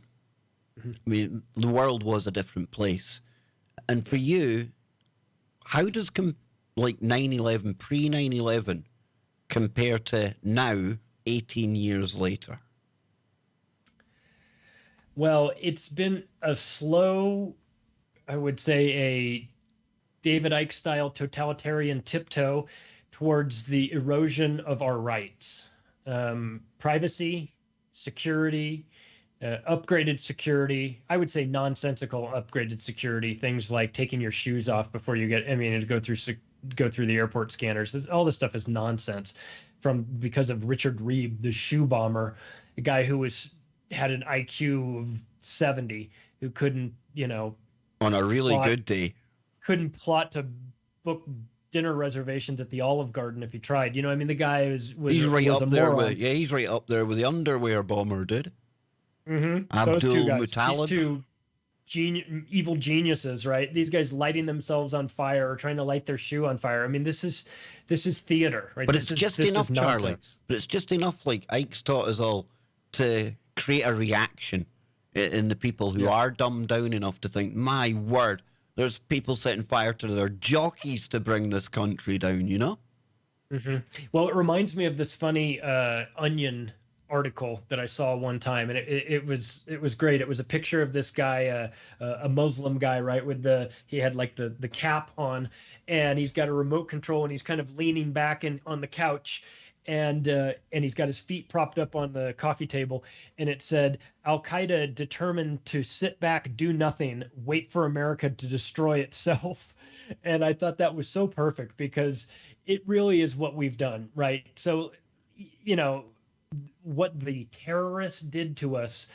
I mean, the world was a different place. And for you, how does 9/11, pre-9/11, compare to now, 18 years later? Well, it's been a slow, I would say, a David Icke style totalitarian tiptoe towards the erosion of our rights. Privacy, security, upgraded security. I would say nonsensical upgraded security. Things like taking your shoes off before you to go through the airport scanners. All this stuff is nonsense. Because of Richard Reeb, the shoe bomber, a guy who had an IQ of 70, who couldn't, on a really good day, couldn't plot to book dinner reservations at the Olive Garden if he tried. The guy he's right up there with the underwear bomber, dude. Mm-hmm. Abdul Muttalib. These two evil geniuses, right? These guys lighting themselves on fire or trying to light their shoe on fire. I mean, this is theater, right? But it's just enough, Charlie. But it's just enough, like Ike's taught us all, to create a reaction in the people who are dumbed down enough to think, my word, there's people setting fire to their jockeys to bring this country down, you know? Mm-hmm. Well, it reminds me of this funny Onion article that I saw one time, and it was great. It was a picture of this guy, a Muslim guy, right? He had like the cap on, and he's got a remote control, and he's kind of leaning back on the couch, and he's got his feet propped up on the coffee table, and it said, Al Qaeda determined to sit back, do nothing, wait for America to destroy itself. And I thought that was so perfect, because it really is what we've done, right? So, you know, what the terrorists did to us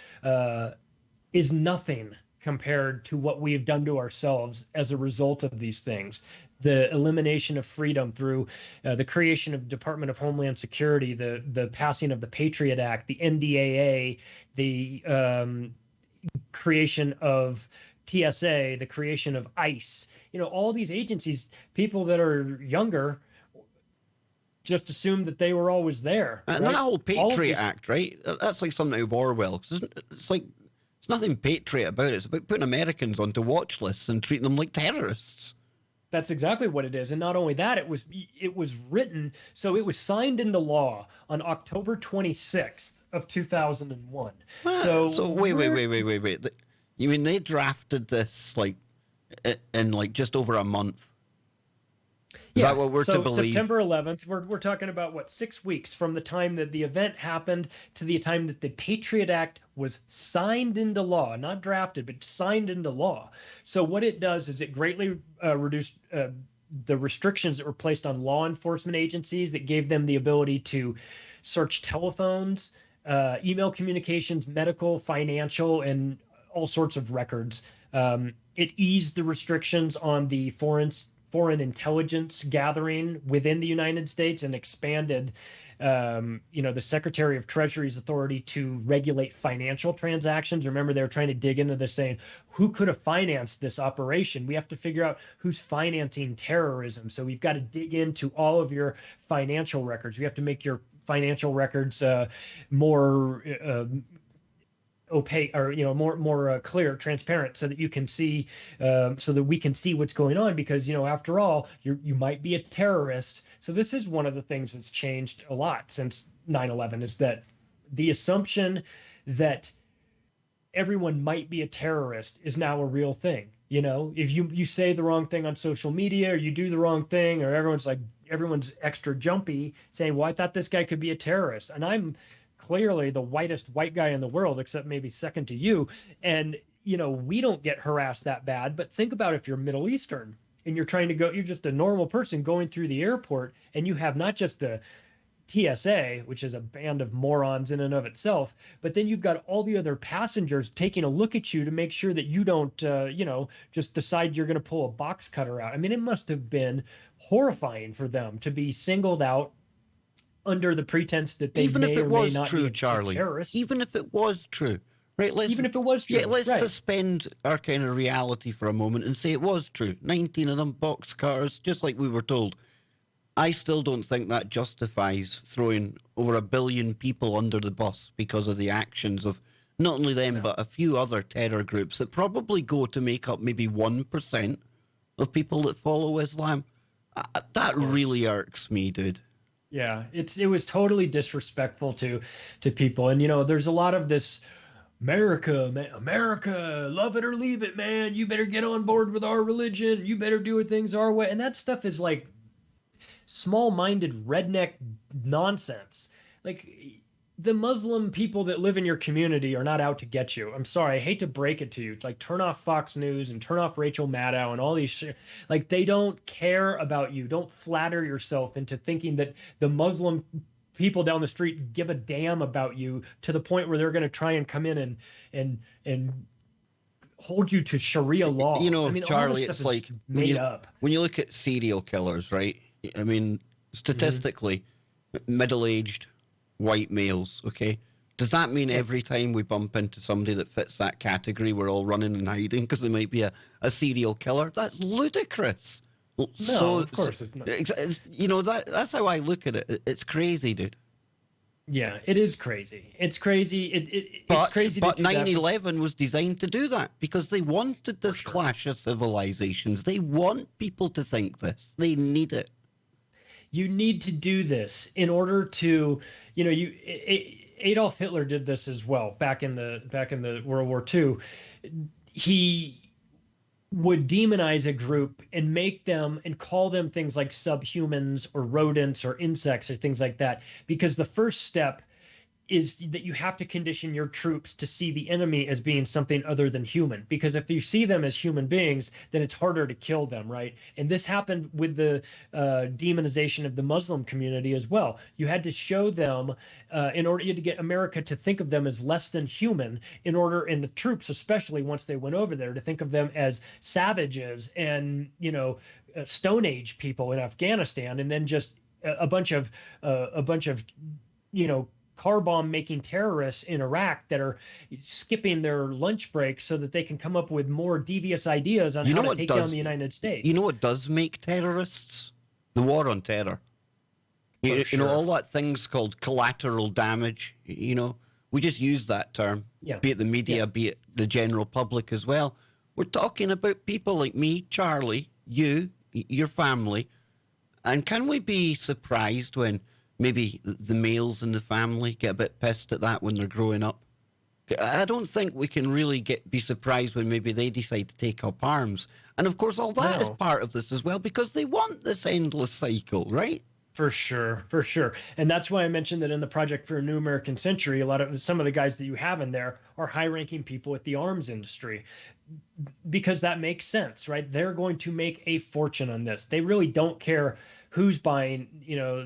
is nothing compared to what we've done to ourselves as a result of these things. The elimination of freedom through the creation of the Department of Homeland Security, the passing of the Patriot Act, the NDAA, the creation of TSA, the creation of ICE, you know, all these agencies, people that are younger just assumed that they were always there. And right? that whole Patriot Act, right? That's like something out of Orwell. It's like, it's nothing patriot about it. It's about putting Americans onto watch lists and treating them like terrorists. That's exactly what it is. And not only that, it was written, so it was signed into law on October 26th of 2001. So wait. You mean they drafted this like in like just over a month? Is that what we're to believe? September 11th, we're talking about, what, 6 weeks from the time that the event happened to the time that the Patriot Act was signed into law, not drafted, but signed into law. So what it does is it greatly reduced the restrictions that were placed on law enforcement agencies that gave them the ability to search telephones, email communications, medical, financial, and all sorts of records. It eased the restrictions on the foreign intelligence gathering within the United States and expanded, the Secretary of Treasury's authority to regulate financial transactions. Remember, they were trying to dig into this, saying, who could have financed this operation? We have to figure out who's financing terrorism. So we've got to dig into all of your financial records. We have to make your financial records more opaque, or more clear, transparent, so that you can see, so that we can see what's going on, because after all, you might be a terrorist. So this is one of the things that's changed a lot since 9/11, is that the assumption that everyone might be a terrorist is now a real thing. If you say the wrong thing on social media, or you do the wrong thing, or everyone's extra jumpy saying, well, I thought this guy could be a terrorist, and I'm clearly the whitest white guy in the world, except maybe second to you. And, we don't get harassed that bad. But think about if you're Middle Eastern and you're trying to go, you're just a normal person going through the airport, and you have not just the TSA, which is a band of morons in and of itself, but then you've got all the other passengers taking a look at you to make sure that you don't, just decide you're going to pull a box cutter out. I mean, it must have been horrifying for them to be singled out under the pretense that they even may if it or was may not true, be a Charlie. terrorist. Even if it was true, right? Even if it was true, let's right. suspend our kind of reality for a moment and say it was true. 19 of them box cutters, just like we were told. I still don't think that justifies throwing over 1 billion people under the bus because of the actions of not only them, but a few other terror groups that probably go to make up maybe 1% of people that follow Islam. That really irks me, dude. Yeah, it was totally disrespectful to people. And, there's a lot of this America, love it or leave it, man. You better get on board with our religion. You better do things our way. And that stuff is like small-minded redneck nonsense. Like, the Muslim people that live in your community are not out to get you. I'm sorry. I hate to break it to you. Like, turn off Fox News and turn off Rachel Maddow and all these shit. Like, they don't care about you. Don't flatter yourself into thinking that the Muslim people down the street give a damn about you to the point where they're going to try and come in and hold you to Sharia law. I mean, Charlie, all this stuff it's is like made up. When you look at serial killers, right? I mean, statistically, middle-aged white males, okay? Does that mean every time we bump into somebody that fits that category, we're all running and hiding because they might be a serial killer? That's ludicrous. No, of course it's not. That's how I look at it. It's crazy, dude. Yeah, it is crazy. It's crazy. It's crazy. But to do 9/11 was designed to do that because they wanted this clash of civilizations. They want people to think this. They need it. You need to do this in order to, Adolf Hitler did this as well back in the World War II. He would demonize a group and make them and call them things like subhumans or rodents or insects or things like that, because the first step is that you have to condition your troops to see the enemy as being something other than human, because if you see them as human beings, then it's harder to kill them, right? And this happened with the demonization of the Muslim community as well. You had to show them in order to get America to think of them as less than human, and the troops, especially once they went over there, to think of them as savages and Stone Age people in Afghanistan, and then just a bunch of car bomb making terrorists in Iraq that are skipping their lunch break so that they can come up with more devious ideas on how to take down the United States. You know what does make terrorists? The war on terror. You know, all that thing's called collateral damage. We just use that term, be it the media, be it the general public as well. We're talking about people like me, Charlie, you, your family. And can we be surprised when maybe the males in the family get a bit pissed at that when they're growing up? I don't think we can really be surprised when maybe they decide to take up arms. And of course, all that is part of this as well, because they want this endless cycle, right? For sure. And that's why I mentioned that in the Project for a New American Century, some of the guys that you have in there are high-ranking people at the arms industry, because that makes sense, right? They're going to make a fortune on this. They really don't care who's buying,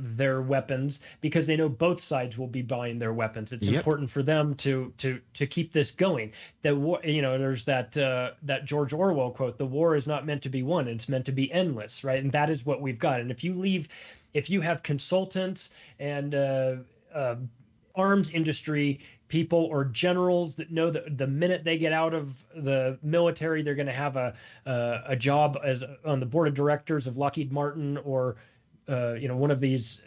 their weapons, because they know both sides will be buying their weapons. It's important for them to keep this going. The war, there's that George Orwell quote: "The war is not meant to be won; it's meant to be endless." Right, and that is what we've got. And if you have consultants and arms industry people or generals that know that the minute they get out of the military, they're going to have a job as on the board of directors of Lockheed Martin or one of these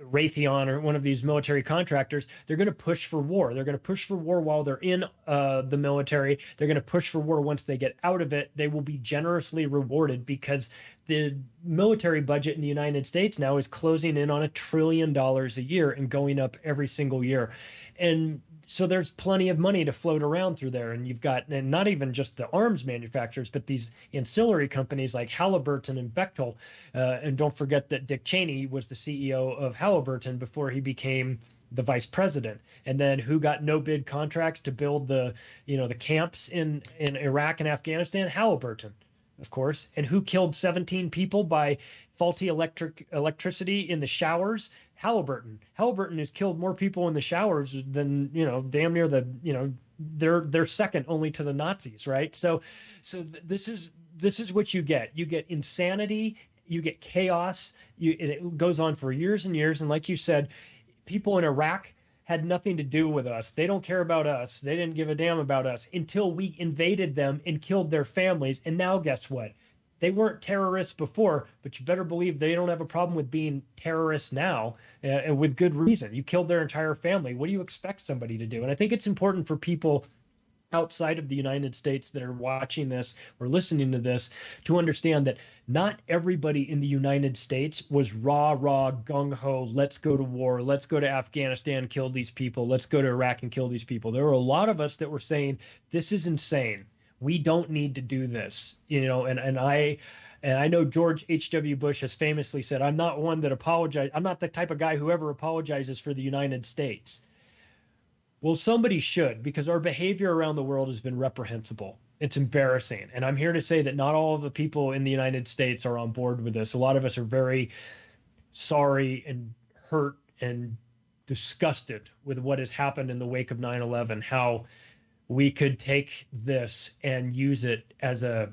Raytheon or one of these military contractors, they're going to push for war. They're going to push for war while they're in the military. They're going to push for war once they get out of it. They will be generously rewarded, because the military budget in the United States now is closing in on $1 trillion a year and going up every single year. And so there's plenty of money to float around through there. And you've got, and not even just the arms manufacturers, but these ancillary companies like Halliburton and Bechtel. And don't forget that Dick Cheney was the CEO of Halliburton before he became the vice president. And then who got no bid contracts to build the camps in Iraq and Afghanistan? Halliburton, of course. And who killed 17 people by faulty electricity in the showers? Halliburton. Halliburton has killed more people in the showers than, damn near they're second only to the Nazis, right? So this is what you get. You get insanity, you get chaos, it goes on for years and years. And like you said, people in Iraq had nothing to do with us. They don't care about us. They didn't give a damn about us until we invaded them and killed their families. And now guess what? They weren't terrorists before, but you better believe they don't have a problem with being terrorists now, and with good reason. You killed their entire family. What do you expect somebody to do? And I think it's important for people outside of the United States that are watching this or listening to this to understand that not everybody in the United States was rah, gung-ho, let's go to war, let's go to Afghanistan, kill these people, let's go to Iraq and kill these people. There were a lot of us that were saying, this is insane. We don't need to do this, and I know George H.W. Bush has famously said, I'm not one that apologizes. I'm not the type of guy who ever apologizes for the United States. Well, somebody should, because our behavior around the world has been reprehensible. It's embarrassing. And I'm here to say that not all of the people in the United States are on board with this. A lot of us are very sorry and hurt and disgusted with what has happened in the wake of 9/11, how we could take this and use it as a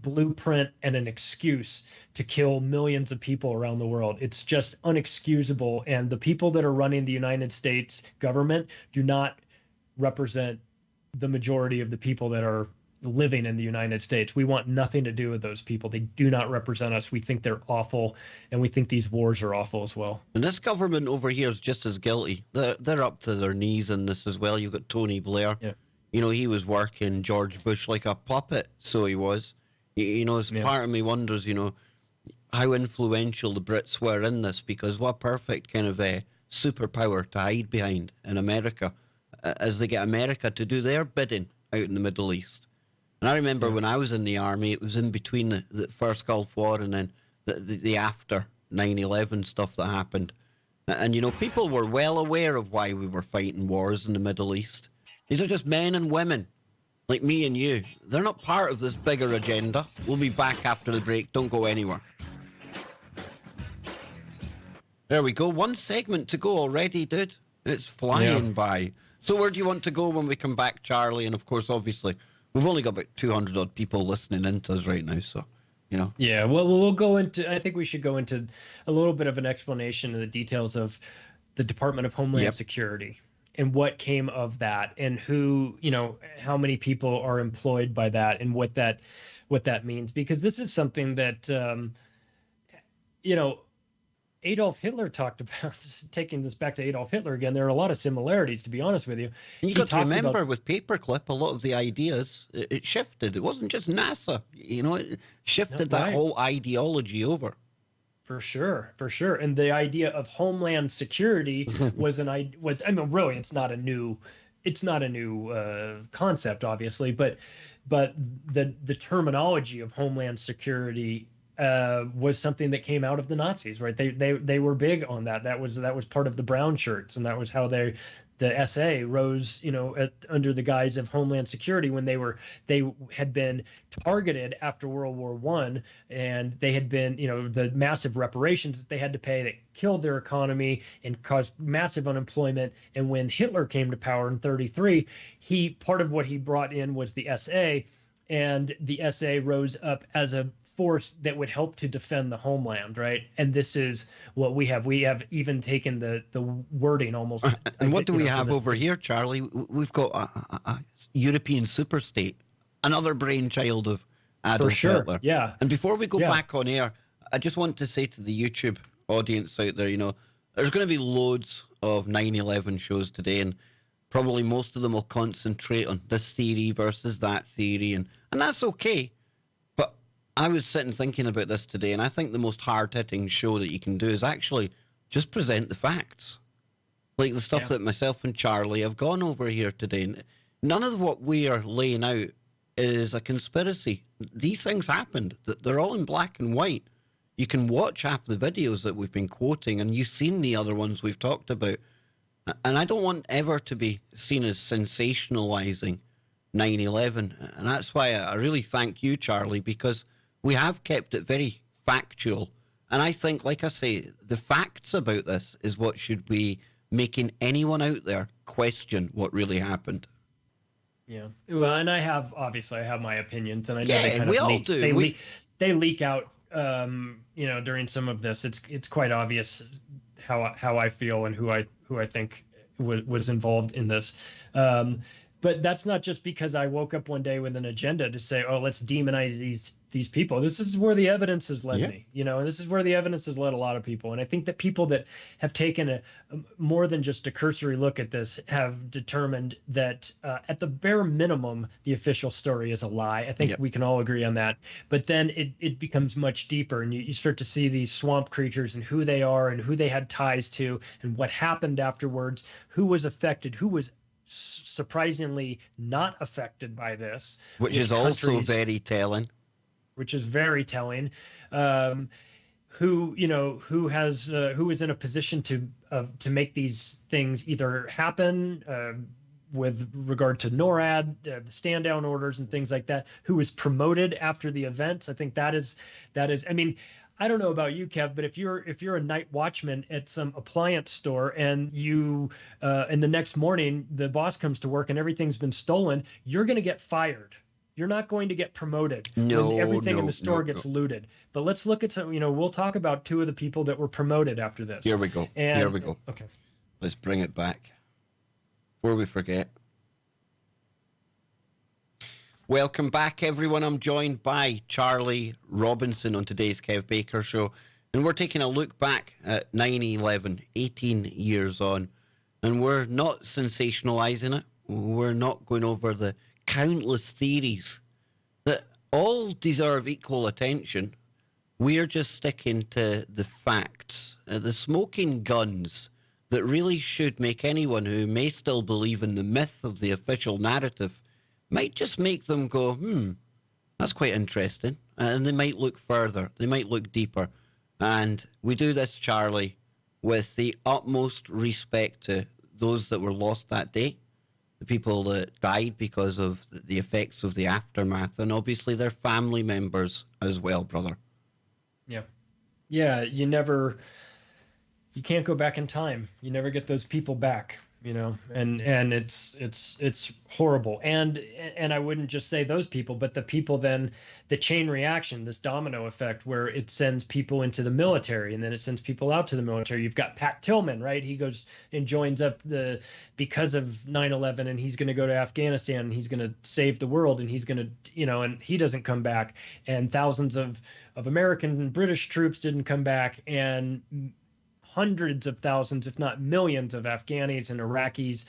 blueprint and an excuse to kill millions of people around the world. It's just unexcusable. And the people that are running the United States government do not represent the majority of the people that are living in the United States. We want nothing to do with those people. They do not represent us. We think they're awful, and we think these wars are awful as well. And this government over here is just as guilty. They're up to their knees in this as well. You've got Tony Blair. Yeah. You know, he was working George Bush like a puppet, so he was. You know, part of me wonders, you know, how influential the Brits were in this, because what a perfect kind of superpower to hide behind in America as they get America to do their bidding out in the Middle East. And I remember when I was in the army, it was in between the first Gulf War and then the after 9/11 stuff that happened. And, you know, people were well aware of why we were fighting wars in the Middle East. These are just men and women like me and you. They're not part of this bigger agenda. We'll be back after the break. Don't go anywhere. There we go. One segment to go already, dude. It's flying by. So where do you want to go when we come back, Charlie? And, of course, obviously, we've only got about 200-odd people listening into us right now, so, you know. Yeah, well, we'll go into, I think we should go into a little bit of an explanation of the details of the Department of Homeland Security and what came of that and who, you know, how many people are employed by that and what that means. Because this is something that, you know, Adolf Hitler talked about, taking this back to Adolf Hitler again. There are a lot of similarities, to be honest with you. And you got to remember with Paperclip, a lot of the ideas, it shifted. It wasn't just NASA, you know, it shifted that whole ideology over. For sure. And the idea of Homeland Security was I mean, really, it's not a new concept, obviously, but the terminology of Homeland Security was something that came out of the Nazis, right? They were big on that. That was part of the brown shirts, and that was how the SA rose, you know, under the guise of Homeland Security when they had been targeted after World War I, and they had been, you know, the massive reparations that they had to pay that killed their economy and caused massive unemployment. And when Hitler came to power in 1933, part of what he brought in was the SA, and the SA rose up as a force that would help to defend the homeland, right? And this is what we have. We have even taken the wording almost. And what do we have over here, Charlie? We've got a European superstate, another brainchild of Adolf Hitler. Yeah. And before we go back on air, I just want to say to the YouTube audience out there, you know, there's going to be loads of 9/11 shows today, and probably most of them will concentrate on this theory versus that theory, and that's okay. But I was sitting thinking about this today, and I think the most hard-hitting show that you can do is actually just present the facts. Like the stuff that myself and Charlie have gone over here today. None of what we are laying out is a conspiracy. These things happened. They're all in black and white. You can watch half the videos that we've been quoting, and you've seen the other ones we've talked about. And I don't want ever to be seen as sensationalizing 9/11. And that's why I really thank you, Charlie, because we have kept it very factual. And I think, like I say, the facts about this is what should be making anyone out there question what really happened. Yeah. Well, and I have my opinions, and I know they kind we of all do. They leak out, you know, during some of this. It's quite obvious how I feel and who I think was involved in this. But that's not just because I woke up one day with an agenda to say, oh, let's demonize these people. This is where the evidence has led me, you know, and this is where the evidence has led a lot of people. And I think that people that have taken a more than just a cursory look at this have determined that at the bare minimum, the official story is a lie. I think we can all agree on that. But then it becomes much deeper, and you start to see these swamp creatures and who they are and who they had ties to and what happened afterwards, who was affected, who was surprisingly not affected by this, which is also very telling. Which is very telling. Who is in a position to make these things either happen with regard to NORAD, the stand down orders and things like that. Who was promoted after the events? I think that is. I mean, I don't know about you, Kev, but if you're a night watchman at some appliance store and you and the next morning the boss comes to work and everything's been stolen, you're going to get fired. You're not going to get promoted when everything in the store gets looted. But let's look at some, you know, we'll talk about two of the people that were promoted after this. Here we go. Okay. Let's bring it back before we forget. Welcome back, everyone. I'm joined by Charlie Robinson on today's Kev Baker Show, and we're taking a look back at 9/11, 18 years on, and we're not sensationalizing it. We're not going over the countless theories that all deserve equal attention. We're just sticking to the facts, the smoking guns that really should make anyone who may still believe in the myth of the official narrative, might just make them go, that's quite interesting. And they might look further. They might look deeper. And we do this, Charlie, with the utmost respect to those that were lost that day, the people that died because of the effects of the aftermath, and obviously their family members as well, brother. Yeah. Yeah, you can't go back in time. You never get those people back, and it's horrible. And I wouldn't just say those people, but the people then, the chain reaction, this domino effect where it sends people into the military and then it sends people out to the military. You've got Pat Tillman, right? He goes and joins up because of 9/11, and he's going to go to Afghanistan and he's going to save the world, and he's going to, and he doesn't come back. And thousands of American and British troops didn't come back, and hundreds of thousands, if not millions, of Afghanis and Iraqis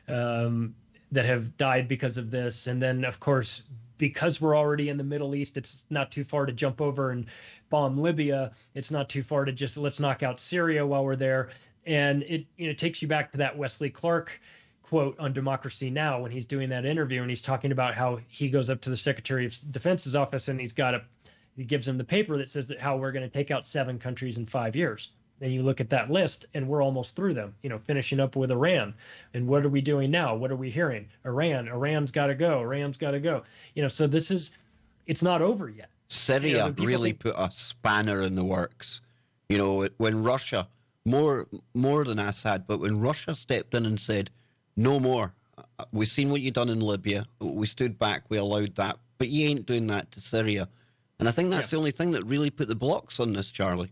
that have died because of this. And then, of course, because we're already in the Middle East, it's not too far to jump over and bomb Libya. It's not too far to just let's knock out Syria while we're there. And it takes you back to that Wesley Clark quote on Democracy Now! When he's doing that interview, and he's talking about how he goes up to the Secretary of Defense's office and he gives him the paper that says that how we're going to take out 7 countries in 5 years. And you look at that list, and we're almost through them, finishing up with Iran. And what are we doing now? What are we hearing? Iran's got to go. Iran's got to go. So it's not over yet. Syria really put a spanner in the works. When Russia, more than Assad, but when Russia stepped in and said, no more. We've seen what you've done in Libya. We stood back. We allowed that. But you ain't doing that to Syria. And I think that's the only thing that really put the blocks on this, Charlie.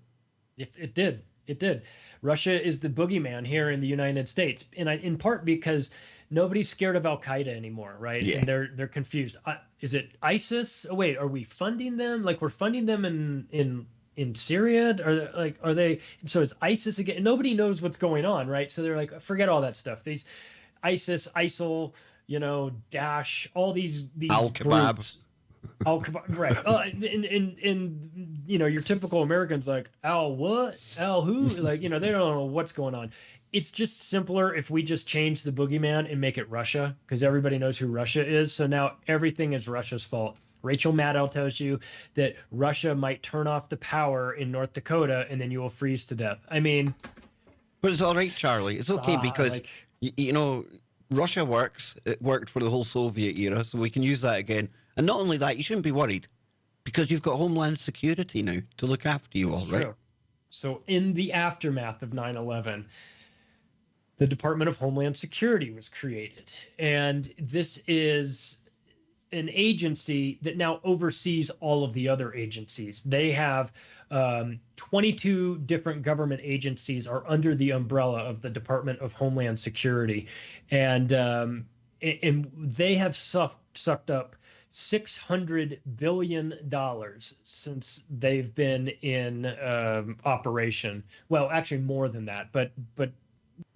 It did. It did. Russia is the boogeyman here in the United States, and in part because nobody's scared of Al Qaeda anymore, right? Yeah. And they're confused. Is it ISIS? Oh, wait, are we funding them? Like we're funding them in Syria? Are they? So it's ISIS again. Nobody knows what's going on, right? So they're like, forget all that stuff. These ISIS, ISIL, Daesh, all these Al-Qaeda. groups. Right. And your typical American's like, Al what? Al who? Like, they don't know what's going on. It's just simpler if we just change the boogeyman and make it Russia, because everybody knows who Russia is. So now everything is Russia's fault. Rachel Maddow tells you that Russia might turn off the power in North Dakota and then you will freeze to death. I mean. But it's all right, Charlie. It's okay because, Russia works. It worked for the whole Soviet era, so we can use that again. And not only that, you shouldn't be worried because you've got Homeland Security now to look after you all, right? True. So in the aftermath of 9/11, the Department of Homeland Security was created. And this is an agency that now oversees all of the other agencies. They have 22 different government agencies are under the umbrella of the Department of Homeland Security. And they have sucked up $600 billion since they've been in operation. Well, actually more than that, but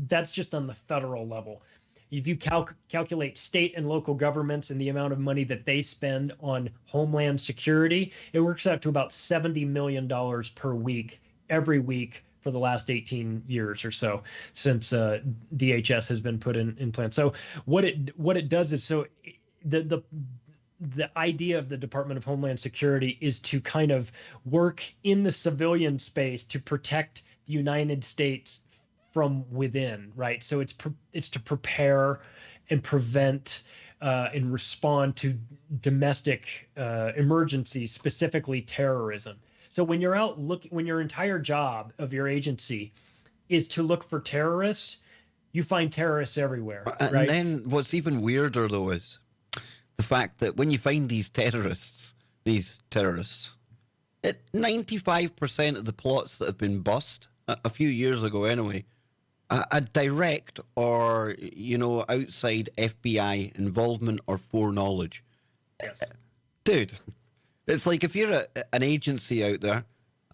that's just on the federal level. If you calculate state and local governments and the amount of money that they spend on Homeland Security, it works out to about $70 million per week, every week for the last 18 years or so since DHS has been put in place. So what it does is, so the idea of the Department of Homeland Security is to kind of work in the civilian space to protect the United States from within, right? So it's to prepare and prevent and respond to domestic emergencies, specifically terrorism. So when you're out when your entire job of your agency is to look for terrorists, you find terrorists everywhere. And right? then what's even weirder though is the fact that when you find these terrorists, 95% of the plots that have been bust a few years ago anyway, a direct or outside FBI involvement or foreknowledge. Yes. Dude, it's like if you're an agency out there,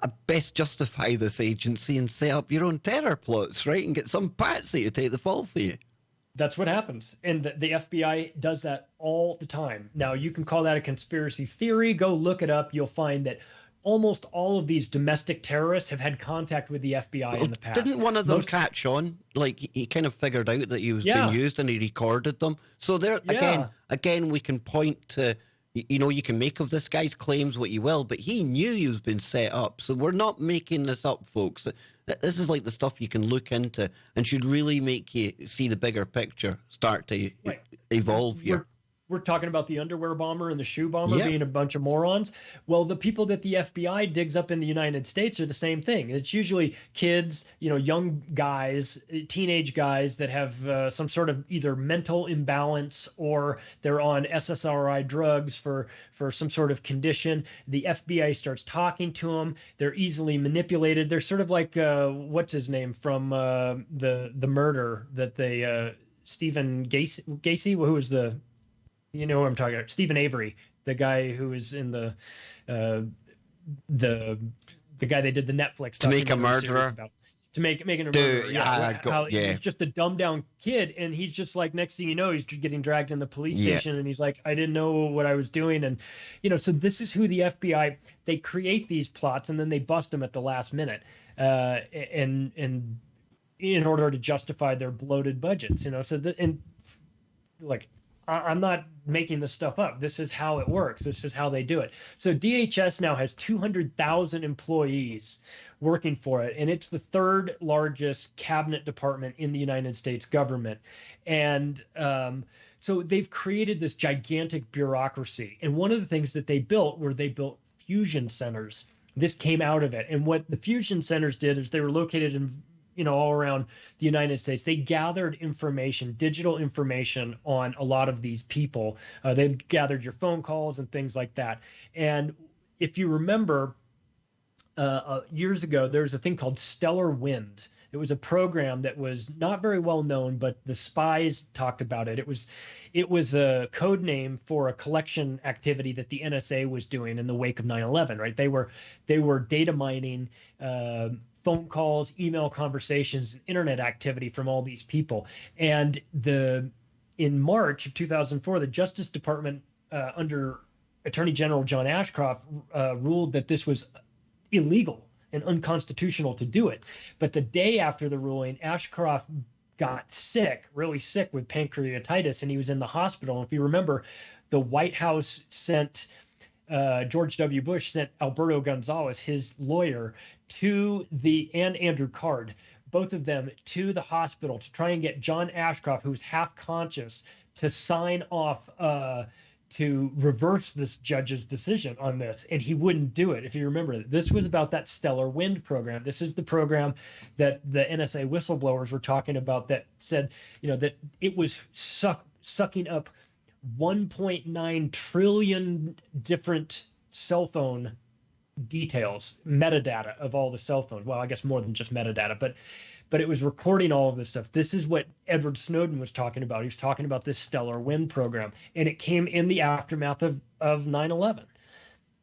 I best justify this agency and set up your own terror plots, right? And get some patsy to take the fall for you. That's what happens. And the FBI does that all the time. Now, you can call that a conspiracy theory. Go look it up. You'll find that almost all of these domestic terrorists have had contact with the FBI in the past. Didn't one of them catch on? Like, he kind of figured out that he was being used and he recorded them. So there, again, we can point to, you know, you can make of this guy's claims what you will, but he knew he was being set up. So we're not making this up, folks. This is like the stuff you can look into and should really make you see the bigger picture start to evolve here. We're talking about the underwear bomber and the shoe bomber being a bunch of morons. Well, the people that the FBI digs up in the United States are the same thing. It's usually kids, you know, young guys, teenage guys that have some sort of either mental imbalance or they're on SSRI drugs for some sort of condition. The FBI starts talking to them. They're easily manipulated. They're sort of like, what's his name from the murder that they, Stephen Gacy, who was the... You know what I'm talking about? Stephen Avery, the guy who was in the guy they did the Netflix To Make a Murderer. To make a murderer. He's just a dumbed down kid, and he's just like, next thing you know, he's getting dragged in the police station, and he's like, I didn't know what I was doing, and you know, so this is who the FBI, they create these plots and then they bust them at the last minute, and in order to justify their bloated budgets, you know. So I'm not making this stuff up. This is how it works. This is how they do it. So DHS now has 200,000 employees working for it, and it's the third largest cabinet department in the United States government. And so they've created this gigantic bureaucracy. And one of the things that they built fusion centers. This came out of it. And what the fusion centers did is they were located in all around the United States. They gathered information, digital information on a lot of these people. They gathered your phone calls and things like that. And if you remember, years ago, there was a thing called Stellar Wind. It was a program that was not very well known, but the spies talked about it. It was a code name for a collection activity that the NSA was doing in the wake of 9/11, right? They were data mining phone calls, email conversations, and internet activity from all these people. And in March of 2004, the Justice Department under Attorney General John Ashcroft ruled that this was illegal and unconstitutional to do it. But the day after the ruling, Ashcroft got sick, really sick with pancreatitis, and he was in the hospital. And if you remember, the White House sent George W. Bush sent Alberto Gonzales, his lawyer, and Andrew Card, both of them to the hospital to try and get John Ashcroft, who was half conscious, to sign off to reverse this judge's decision on this. And he wouldn't do it. If you remember, this was about that Stellar Wind program. This is the program that the NSA whistleblowers were talking about that said, that it was sucking up 1.9 trillion different cell phone details, metadata of all the cell phones. Well, I guess more than just metadata, but it was recording all of this stuff. This is what Edward Snowden was talking about. He was talking about this Stellar Wind program, and it came in the aftermath of 9/11.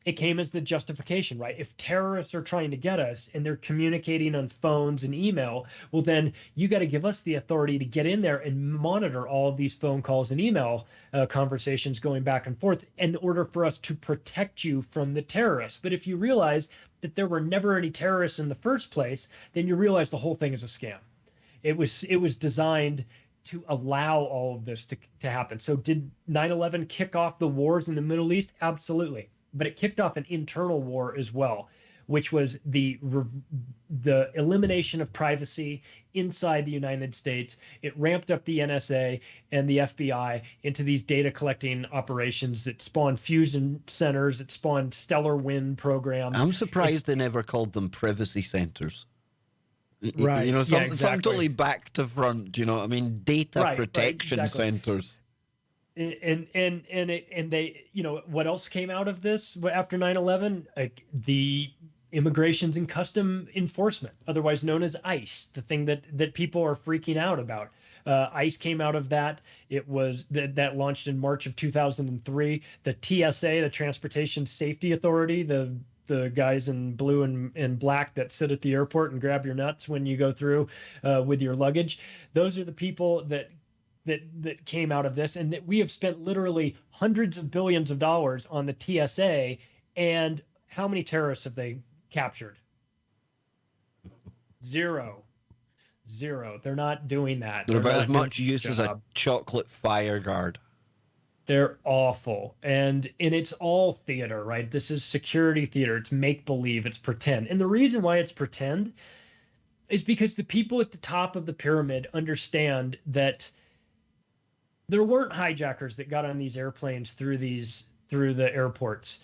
It came as the justification, right? If terrorists are trying to get us and they're communicating on phones and email, well, then you got to give us the authority to get in there and monitor all of these phone calls and email conversations going back and forth in order for us to protect you from the terrorists. But if you realize that there were never any terrorists in the first place, then you realize the whole thing is a scam. It was designed to allow all of this to happen. So did 9/11 kick off the wars in the Middle East? Absolutely. But it kicked off an internal war as well, which was the elimination of privacy inside the United States. It ramped up the NSA and the FBI into these data collecting operations that spawned fusion centers, it spawned Stellar Wind programs. I'm surprised they never called them privacy centers. Right. Something totally back to front, I mean, data protection centers. And they, what else came out of this after 9/11? Like the Immigrations and Custom Enforcement, otherwise known as ICE, the thing that people are freaking out about. ICE came out of that. It was that launched in March of 2003. The TSA, the Transportation Safety Authority, the guys in blue and black that sit at the airport and grab your nuts when you go through with your luggage. Those are the people that came out of this, and that we have spent literally hundreds of billions of dollars on the TSA. And how many terrorists have they captured? Zero. They're not doing that. They're about as much use as a chocolate fire guard. They're awful. And it's all theater, right? This is security theater. It's make-believe. It's pretend. And the reason why it's pretend is because the people at the top of the pyramid understand that there weren't hijackers that got on these airplanes through the airports.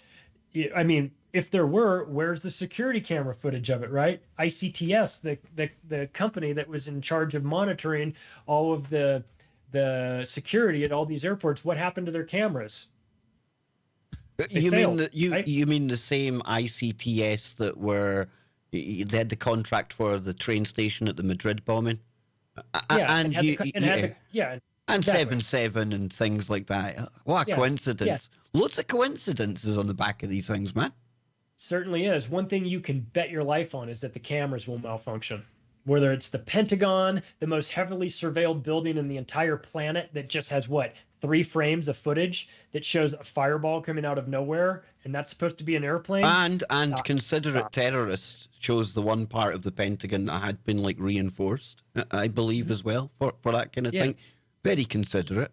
I mean, if there were, where's the security camera footage of it, right? ICTS, the company that was in charge of monitoring all of the security at all these airports, what happened to their cameras? You mean the same ICTS that they had the contract for the train station at the Madrid bombing? And 7/7 and things like that. What a coincidence. Yeah. Lots of coincidences on the back of these things, man. Certainly is. One thing you can bet your life on is that the cameras will malfunction. Whether it's the Pentagon, the most heavily surveilled building in the entire planet that just has 3 frames of footage that shows a fireball coming out of nowhere, and that's supposed to be an airplane. And considerate terrorists chose the one part of the Pentagon that had been reinforced, I believe, as well, for that kind of thing. Very considerate.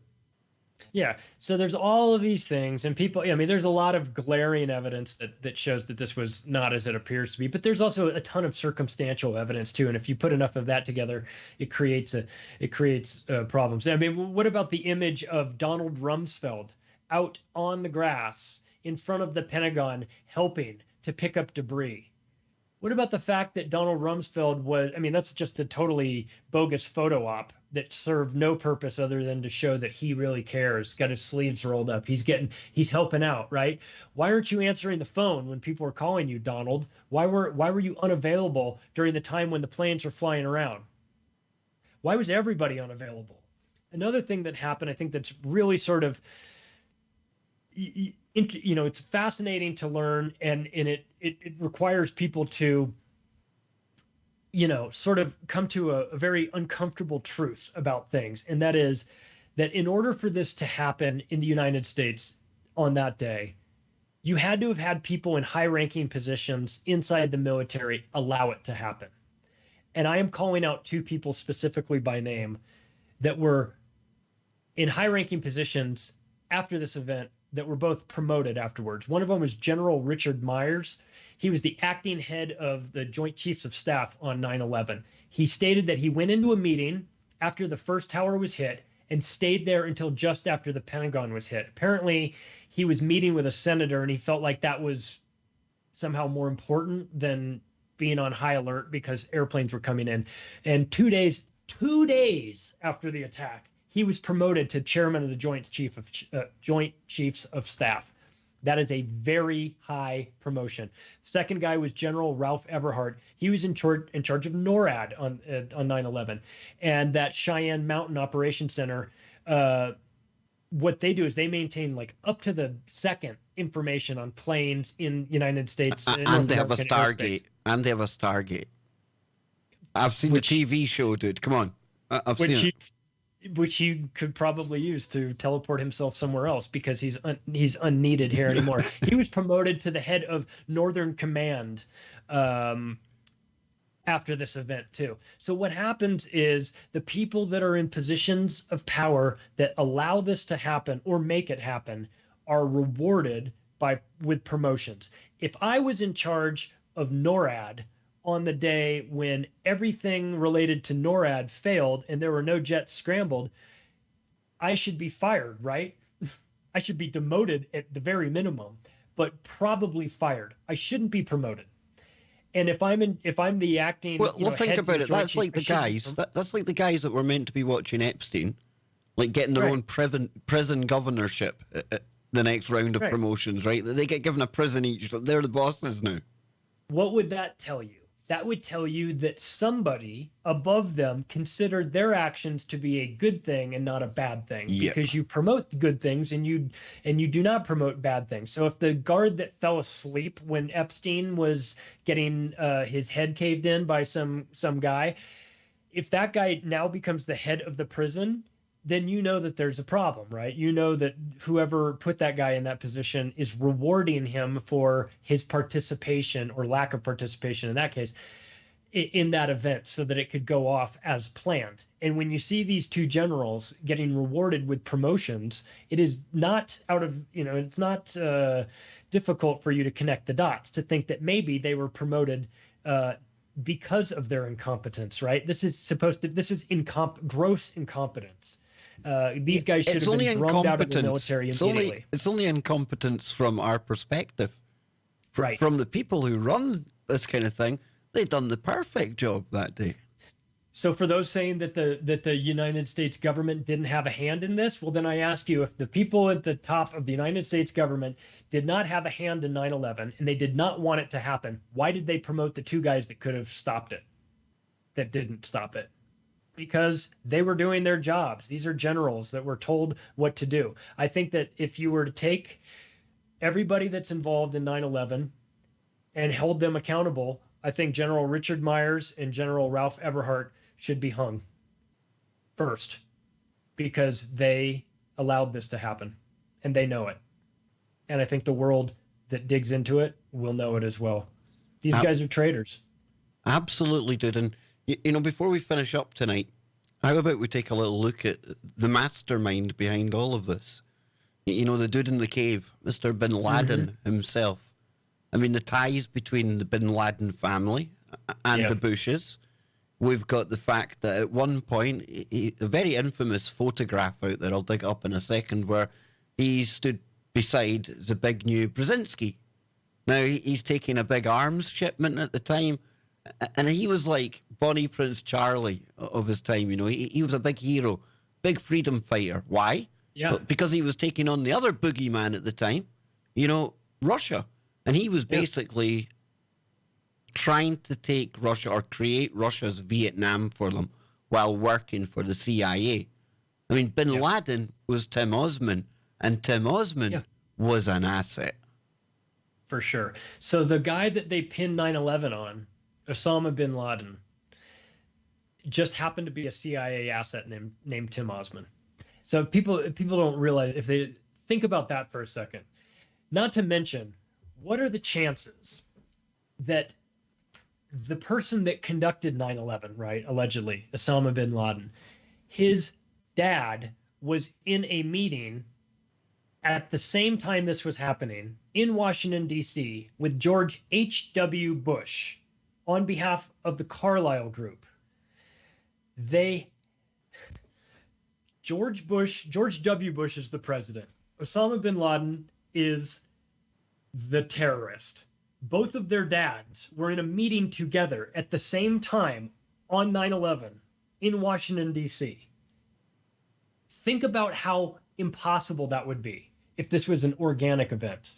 Yeah. So there's all of these things, and people, there's a lot of glaring evidence that shows that this was not as it appears to be, but there's also a ton of circumstantial evidence too. And if you put enough of that together, it creates problems. I mean, what about the image of Donald Rumsfeld out on the grass in front of the Pentagon helping to pick up debris? What about the fact that Donald Rumsfeld that's just a totally bogus photo op that served no purpose other than to show that he really cares, got his sleeves rolled up. He's helping out, right? Why aren't you answering the phone when people are calling you, Donald? Why were you unavailable during the time when the planes were flying around? Why was everybody unavailable? Another thing that happened, I think that's really sort of, it's fascinating to learn, and it requires people to, sort of come to a very uncomfortable truth about things. And that is that in order for this to happen in the United States on that day, you had to have had people in high-ranking positions inside the military allow it to happen. And I am calling out 2 people specifically by name that were in high-ranking positions after this event that were both promoted afterwards. One of them was General Richard Myers. He was the acting head of the Joint Chiefs of Staff on 9/11. He stated that he went into a meeting after the first tower was hit and stayed there until just after the Pentagon was hit. Apparently, he was meeting with a senator, and he felt like that was somehow more important than being on high alert because airplanes were coming in. And 2 days after the attack, he was promoted to chairman of the Joint Chiefs of Staff. That is a very high promotion. Second guy was General Ralph Eberhart. He was in charge of NORAD on 9/11, and that Cheyenne Mountain Operations Center. What they do is they maintain up to the second information on planes in United States. And they have a Stargate. I've seen the TV show, dude. Come on, I've seen it. Which he could probably use to teleport himself somewhere else because he's unneeded here anymore. He was promoted to the head of Northern Command after this event too. So what happens is the people that are in positions of power that allow this to happen or make it happen are rewarded with promotions. If I was in charge of NORAD on the day when everything related to NORAD failed and there were no jets scrambled, I should be fired, right? I should be demoted at the very minimum, but probably fired. I shouldn't be promoted. And if I'm the acting, think about it. That's like the guys. That's like the guys that were meant to be watching Epstein, getting their own prison governorship at the next round of promotions, right? They get given a prison each. They're the bosses now. what would that tell you? That would tell you that somebody above them considered their actions to be a good thing and not a bad thing, because you promote good things and you do not promote bad things. So if the guard that fell asleep when Epstein was getting his head caved in by some guy, if that guy now becomes the head of the prison, then you know that there's a problem, right? You know that whoever put that guy in that position is rewarding him for his participation or lack of participation in that case in that event, so that it could go off as planned. And when you see these two generals getting rewarded with promotions, it is not out of, it's not difficult for you to connect the dots to think that maybe they were promoted because of their incompetence, right? This is gross incompetence. These guys should have been drummed out of the military immediately. It's only incompetence from our perspective. Right. From the people who run this kind of thing, they've done the perfect job that day. So for those saying that the United States government didn't have a hand in this, well, then I ask you, if the people at the top of the United States government did not have a hand in 9/11 and they did not want it to happen, why did they promote the two guys that could have stopped it, that didn't stop it? Because they were doing their jobs. These are generals that were told what to do. I think that if you were to take everybody that's involved in 9/11 and hold them accountable, I think General Richard Myers and General Ralph Eberhart should be hung first, because they allowed this to happen and they know it. And I think the world that digs into it will know it as well. These guys are traitors. Absolutely, dude. And, before we finish up tonight, how about we take a little look at the mastermind behind all of this? The dude in the cave, Mr. Bin Laden himself. I mean, the ties between the Bin Laden family and the Bushes. We've got the fact that at one point, a very infamous photograph out there, I'll dig it up in a second, where he stood beside the big new Brzezinski. Now, he's taking a big arms shipment at the time, and he was like Bonnie Prince Charlie of his time. He was a big hero, big freedom fighter. Why? Yeah. Because he was taking on the other boogeyman at the time, Russia. And he was basically trying to take Russia or create Russia's Vietnam for them while working for the CIA. I mean, Bin Laden was Tim Osman, and Tim Osman was an asset. For sure. So the guy that they pinned 9/11 on, Osama bin Laden, just happened to be a CIA asset named Tim Osman. So people don't realize, if they think about that for a second. Not to mention, what are the chances that the person that conducted 9/11, right, allegedly, Osama bin Laden, his dad was in a meeting at the same time this was happening in Washington, D.C. with George H.W. Bush on behalf of the Carlyle Group. George W. Bush is the president. Osama bin Laden is the terrorist. Both of their dads were in a meeting together at the same time on 9/11 in Washington, D.C. Think about how impossible that would be if this was an organic event.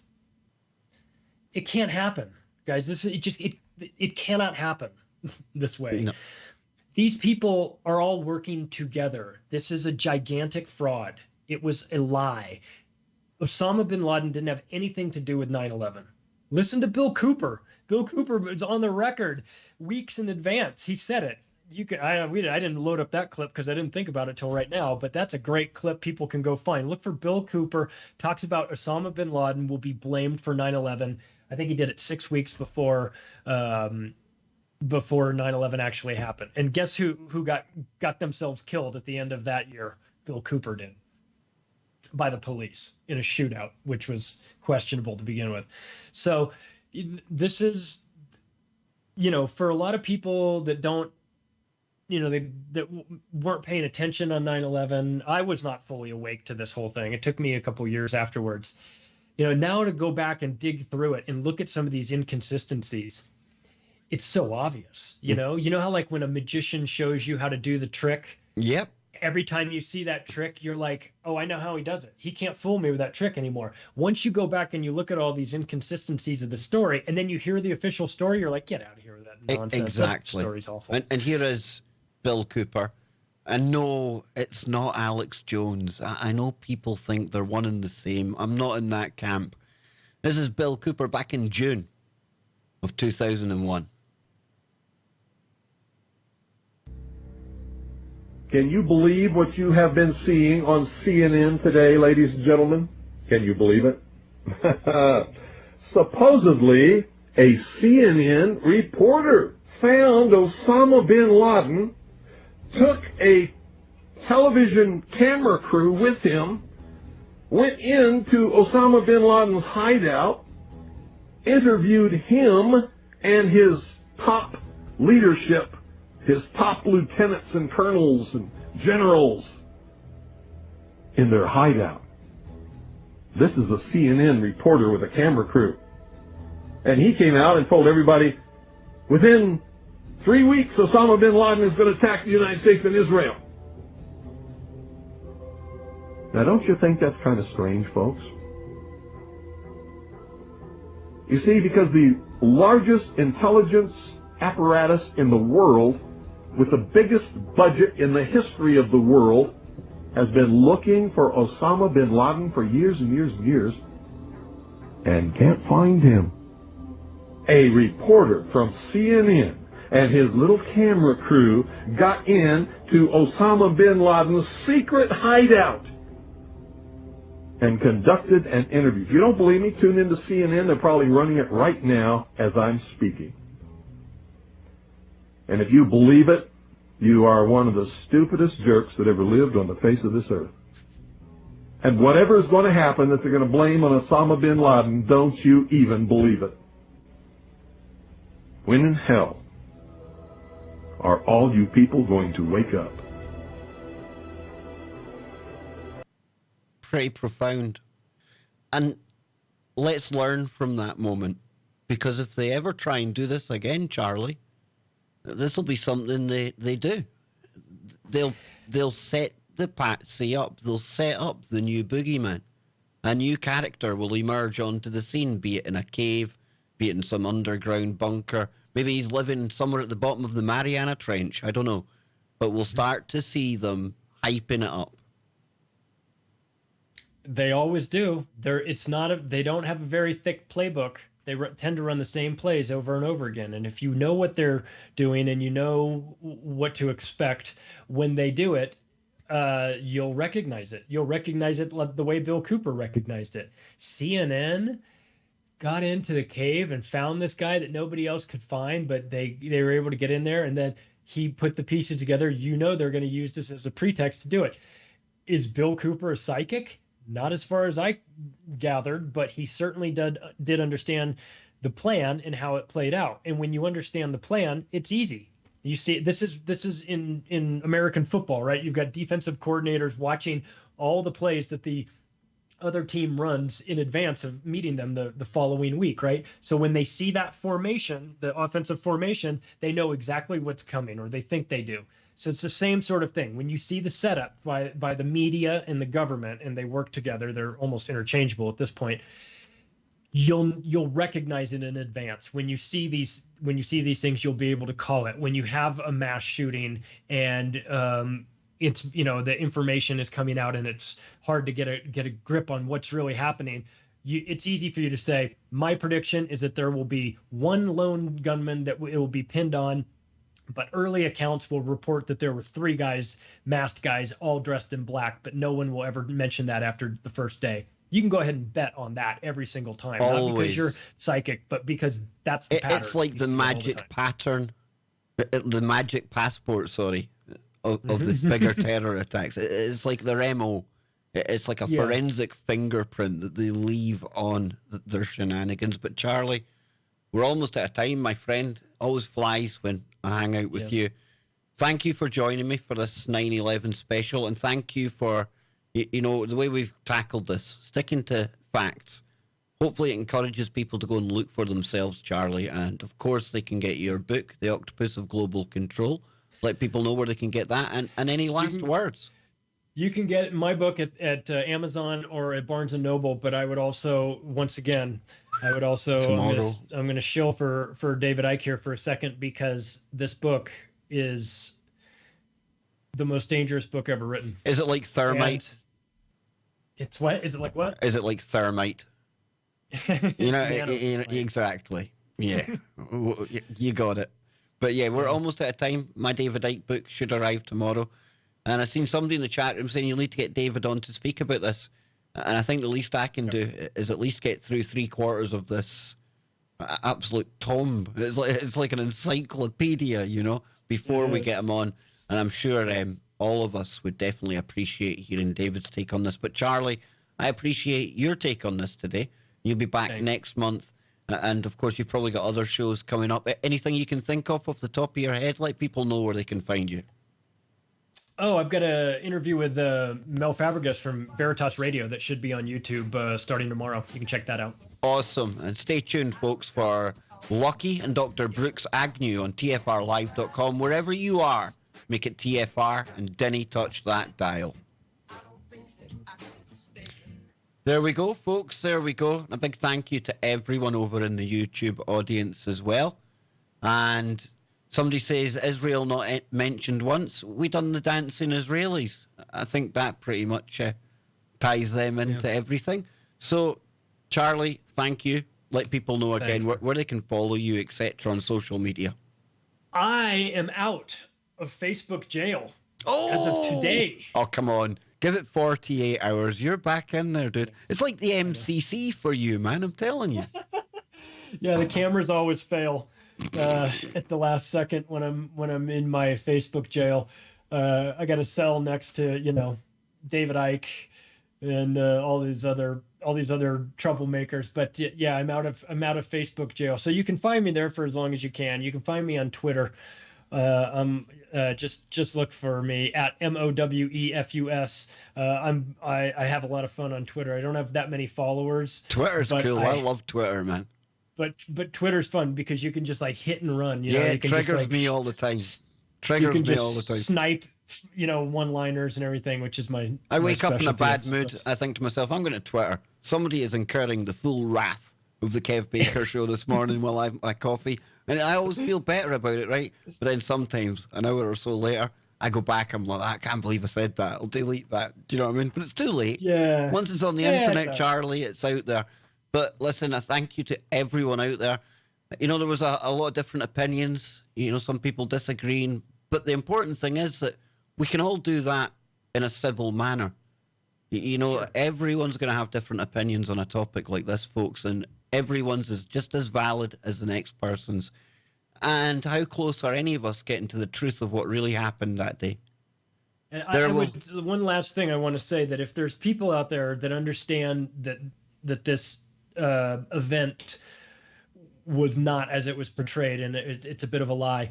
It can't happen, guys. It cannot happen this way. No. These people are all working together. This is a gigantic fraud. It was a lie. Osama bin Laden didn't have anything to do with 9/11. Listen to Bill Cooper. Bill Cooper was on the record weeks in advance. He said it. I didn't load up that clip because I didn't think about it till right now, but that's a great clip people can go find. Look for Bill Cooper talks about Osama bin Laden will be blamed for 9/11. I think he did it 6 weeks before 9/11 actually happened. And guess who got themselves killed at the end of that year? Bill Cooper did, by the police in a shootout, which was questionable to begin with. So this is, for a lot of people that don't, that weren't paying attention on 9/11, I was not fully awake to this whole thing. It took me a couple years afterwards. Now to go back and dig through it and look at some of these inconsistencies, it's so obvious. You know how like when a magician shows you how to do the trick? Yep. every time you see that trick, you're like, oh, I know how he does it. He can't fool me with that trick anymore. Once you go back and you look at all these inconsistencies of the story, and then you hear the official story, you're like, get out of here with that nonsense. Exactly. That story's awful. And here is Bill Cooper. And no, it's not Alex Jones. I know people think they're one and the same. I'm not in that camp. This is Bill Cooper back in June of 2001. Can you believe what you have been seeing on CNN today, ladies and gentlemen? Can you believe it? Supposedly, a CNN reporter found Osama bin Laden, took a television camera crew with him, went into Osama bin Laden's hideout, interviewed him and his top leadership, his top lieutenants and colonels and generals in their hideout. This is a CNN reporter with a camera crew. And he came out and told everybody, within 3 weeks, Osama bin Laden is going to attack the United States and Israel. Now, don't you think that's kind of strange, folks? You see, because the largest intelligence apparatus in the world, with the biggest budget in the history of the world, has been looking for Osama bin Laden for years and years and years, and can't find him. A reporter from CNN and his little camera crew got in to Osama bin Laden's secret hideout and conducted an interview. If you don't believe me, tune into CNN. They're probably running it right now as I'm speaking. And if you believe it, you are one of the stupidest jerks that ever lived on the face of this earth. And whatever is going to happen that they're going to blame on Osama bin Laden, don't you even believe it. When in hell are all you people going to wake up? Pretty profound. And let's learn from that moment. Because if they ever try and do this again, Charlie, this will be something they do. They'll set the patsy up. They'll set up the new boogeyman. A new character will emerge onto the scene, be it in a cave, be it in some underground bunker. Maybe he's living somewhere at the bottom of the Mariana Trench. I don't know. But we'll start to see them hyping it up. They always do. They don't have a very thick playbook. They tend to run the same plays over and over again. And if you know what they're doing and you know what to expect when they do it, you'll recognize it. You'll recognize it the way Bill Cooper recognized it. CNN got into the cave and found this guy that nobody else could find, but they were able to get in there, and then he put the pieces together. You know they're going to use this as a pretext to do it. Is Bill Cooper a psychic? Not as far as I gathered, but he certainly did understand the plan and how it played out. And when you understand the plan, it's easy. You see, this is in American football, right? You've got defensive coordinators watching all the plays that the other team runs in advance of meeting them the following week, right? So when they see that formation, the offensive formation, they know exactly what's coming, or they think they do. So it's the same sort of thing. When you see the setup by the media and the government, and they work together, they're almost interchangeable at this point. You'll recognize it in advance. When you see these things, you'll be able to call it. When you have a mass shooting and it's the information is coming out and it's hard to get a grip on what's really happening, it's easy for you to say, my prediction is that there will be one lone gunman that it will be pinned on. But early accounts will report that there were 3 guys, masked guys, all dressed in black, but no one will ever mention that after the first day. You can go ahead and bet on that every single time. Always. Not because you're psychic, but because that's the pattern. It's like the magic pattern, the magic passport, of the bigger terror attacks. It's like their MO. It's like a forensic fingerprint that they leave on their shenanigans. But Charlie, we're almost out of time, my friend. Always flies when I hang out with you. Thank you for joining me for this 9/11 special, and thank you for the way we've tackled this, sticking to facts. Hopefully it encourages people to go and look for themselves, Charlie, and of course they can get your book, The Octopus of Global Control, let people know where they can get that, and any last words. You can get my book at Amazon or at Barnes & Noble, but I would also, once again, I'm going to shill for David Icke here for a second, because this book is the most dangerous book ever written. Is it like thermite? It's what? Is it like what? Is it like thermite? Exactly. Yeah, you got it. But yeah, we're almost out of time. My David Icke book should arrive tomorrow. And I've seen somebody in the chat room saying you'll need to get David on to speak about this. And I think the least I can do is at least get through 3/4 of this absolute tomb. It's like an encyclopedia, before we get him on. And I'm sure all of us would definitely appreciate hearing David's take on this. But Charlie, I appreciate your take on this today. You'll be back next month. And of course, you've probably got other shows coming up. Anything you can think of off the top of your head? Let people know where they can find you. Oh, I've got an interview with Mel Fabregas from Veritas Radio that should be on YouTube starting tomorrow. You can check that out. Awesome. And stay tuned, folks, for Lucky and Dr. Brooks Agnew on TFRlive.com. Wherever you are, make it TFR and dinny touch that dial. There we go, folks. There we go. And a big thank you to everyone over in the YouTube audience as well. And somebody says Israel not mentioned once. We done the dancing Israelis. I think that pretty much ties them into everything. So, Charlie, thank you. Let people know again where they can follow you, etc. on social media. I am out of Facebook jail as of today. Oh, come on. Give it 48 hours. You're back in there, dude. It's like the MCC for you, man. I'm telling you. Yeah, the cameras always fail at the last second when I'm in my Facebook jail. I got a cell next to David Icke and all these other troublemakers. But yeah, I'm out of Facebook jail. So you can find me there for as long as you can. You can find me on Twitter. Just look for me at MOWEFUS. I have a lot of fun on Twitter. I don't have that many followers. Twitter's cool. I love Twitter, man. But Twitter's fun because you can just like hit and run. It triggers me all the time. Snipe, one-liners and everything, which is my. I wake up in a bad mood. I think to myself, I'm going to Twitter. Somebody is incurring the full wrath of the Kev Baker show this morning while I have my coffee. And I always feel better about it, right? But then sometimes, an hour or so later, I go back, I'm like, I can't believe I said that. I'll delete that. Do you know what I mean? But it's too late. Yeah. Once it's on the internet, Charlie, it's out there. But listen, I thank you to everyone out there. There was a lot of different opinions. Some people disagreeing. But the important thing is that we can all do that in a civil manner. Everyone's going to have different opinions on a topic like this, folks. And everyone's is just as valid as the next person's. And how close are any of us getting to the truth of what really happened that day? And one last thing I want to say, that if there's people out there that understand that this event was not as it was portrayed, and it's a bit of a lie,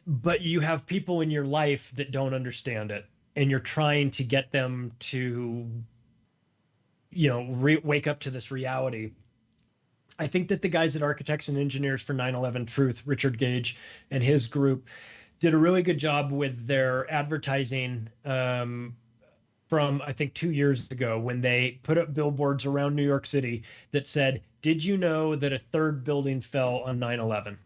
but you have people in your life that don't understand it, and you're trying to get them to, wake up to this reality. I think that the guys at Architects and Engineers for 9/11 Truth, Richard Gage and his group, did a really good job with their advertising from, I think, 2 years ago, when they put up billboards around New York City that said, "Did you know that a third building fell on 9/11?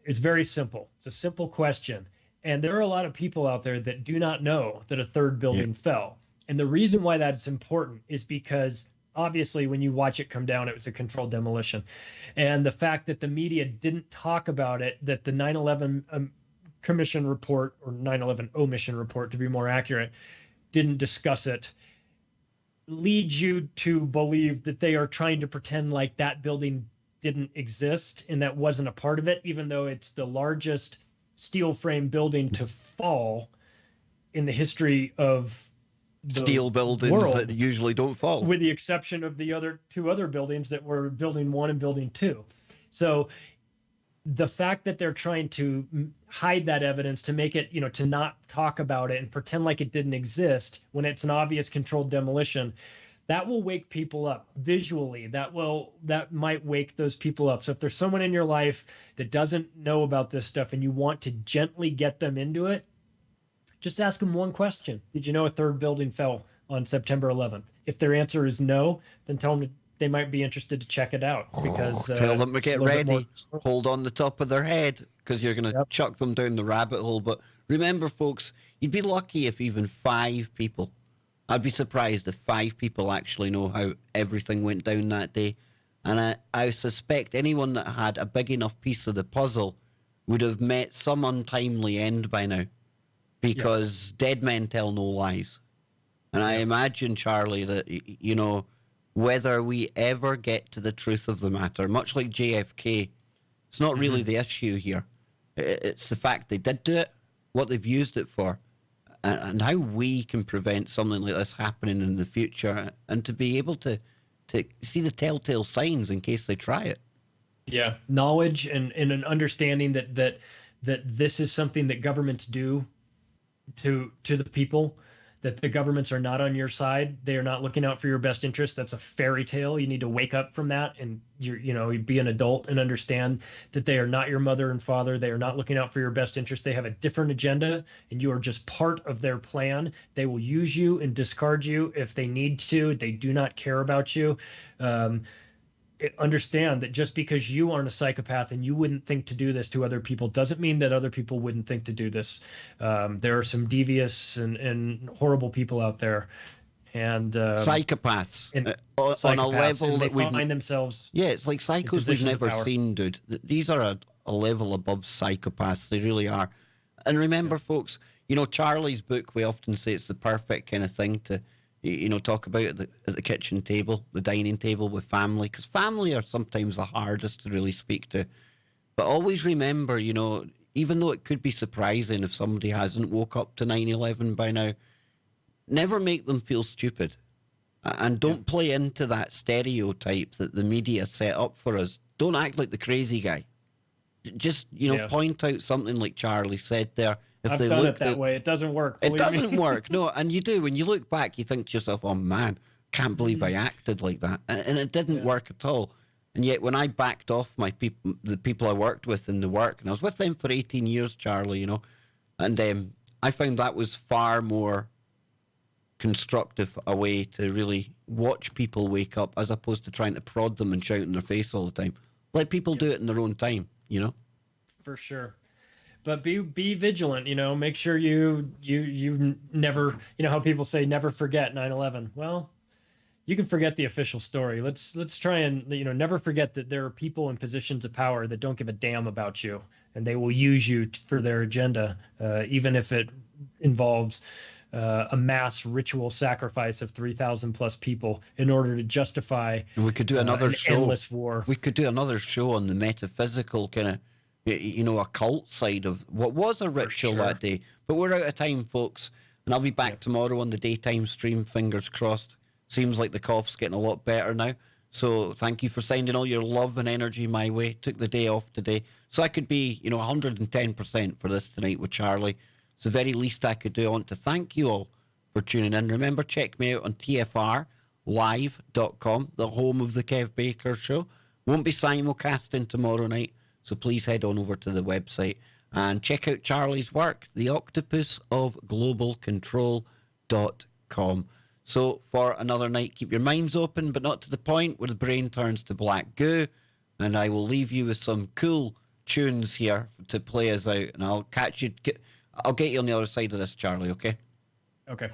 It's very simple. It's a simple question. And there are a lot of people out there that do not know that a third building fell. And the reason why that's important is because obviously, when you watch it come down, it was a controlled demolition. And the fact that the media didn't talk about it, that the 9/11 commission report, or 9/11 omission report to be more accurate, didn't discuss it, leads you to believe that they are trying to pretend like that building didn't exist and that wasn't a part of it, even though it's the largest steel frame building to fall in the history of steel buildings world, that usually don't fall, with the exception of the two other buildings that were Building 1 and Building 2. So the fact that they're trying to hide that evidence, to make it, to not talk about it and pretend like it didn't exist when it's an obvious controlled demolition, that will wake people up visually. That might wake those people up. So if there's someone in your life that doesn't know about this stuff and you want to gently get them into it, just ask them one question. Did you know a third building fell on September 11th? If their answer is no, then tell them they might be interested to check it out, because tell them to get ready, hold on the top of their head, because you're going to chuck them down the rabbit hole. But remember, folks, you'd be lucky if even 5 people, I'd be surprised if 5 people actually know how everything went down that day. And I suspect anyone that had a big enough piece of the puzzle would have met some untimely end by now, because dead men tell no lies. And I imagine, Charlie, that, you know, whether we ever get to the truth of the matter, much like JFK, it's not really the issue here. It's the fact they did do it, what they've used it for, and how we can prevent something like this happening in the future, and to be able to see the telltale signs in case they try it. Yeah, knowledge and an understanding that this is something that governments do to the people, that the governments are not on your side. They are not looking out for your best interest. That's a fairy tale. You need to wake up from that, and be an adult and understand that they are not your mother and father. They are not looking out for your best interest. They have a different agenda, and you are just part of their plan. They will use you and discard you if they need to. They do not care about you. Understand that just because you aren't a psychopath and you wouldn't think to do this to other people doesn't mean that other people wouldn't think to do this. There are some devious and horrible people out there, and psychopaths on a level that we find themselves. Yeah, it's like psychos we've never seen, dude. These are a level above psychopaths. They really are. And remember, folks, you know, Charlie's book, we often say it's the perfect kind of thing to, you know, talk about at the kitchen table, the dining table with family, because family are sometimes the hardest to really speak to. But always remember, you know, even though it could be surprising if somebody hasn't woke up to 9/11 by now, never make them feel stupid. And don't play into that stereotype that the media set up for us. Don't act like the crazy guy. Just, you know, point out something like Charlie said there. If I've they done look it that way. It doesn't work. It doesn't work. No, and you do. When you look back, you think to yourself, oh, man, can't believe I acted like that. And it didn't work at all. And yet when I backed off the people I worked with in the work, and I was with them for 18 years, Charlie, you know, and I found that was far more constructive a way to really watch people wake up, as opposed to trying to prod them and shout in their face all the time. Let people do it in their own time, you know? For sure. But be vigilant, you know, make sure you never, you know how people say never forget 9/11. Well, you can forget the official story. Let's try and, you know, never forget that there are people in positions of power that don't give a damn about you, and they will use you for their agenda, even if it involves a mass ritual sacrifice of 3,000 plus people in order to justify. And we could do another show. Endless war. We could do another show on the metaphysical kind of, you know, occult side of what was a ritual that day. But we're out of time, folks. And I'll be back tomorrow on the daytime stream, fingers crossed. Seems like the cough's getting a lot better now. So thank you for sending all your love and energy my way. Took the day off today. So I could be, you know, 110% for this tonight with Charlie. It's the very least I could do. I want to thank you all for tuning in. Remember, check me out on tfrlive.com, the home of the Kev Baker Show. Won't be simulcasting tomorrow night, so please head on over to the website and check out Charlie's work, the Octopus of Global Control.com. So for another night, keep your minds open, but not to the point where the brain turns to black goo. And I will leave you with some cool tunes here to play us out. And I'll catch you. I'll get you on the other side of this, Charlie, okay? Okay.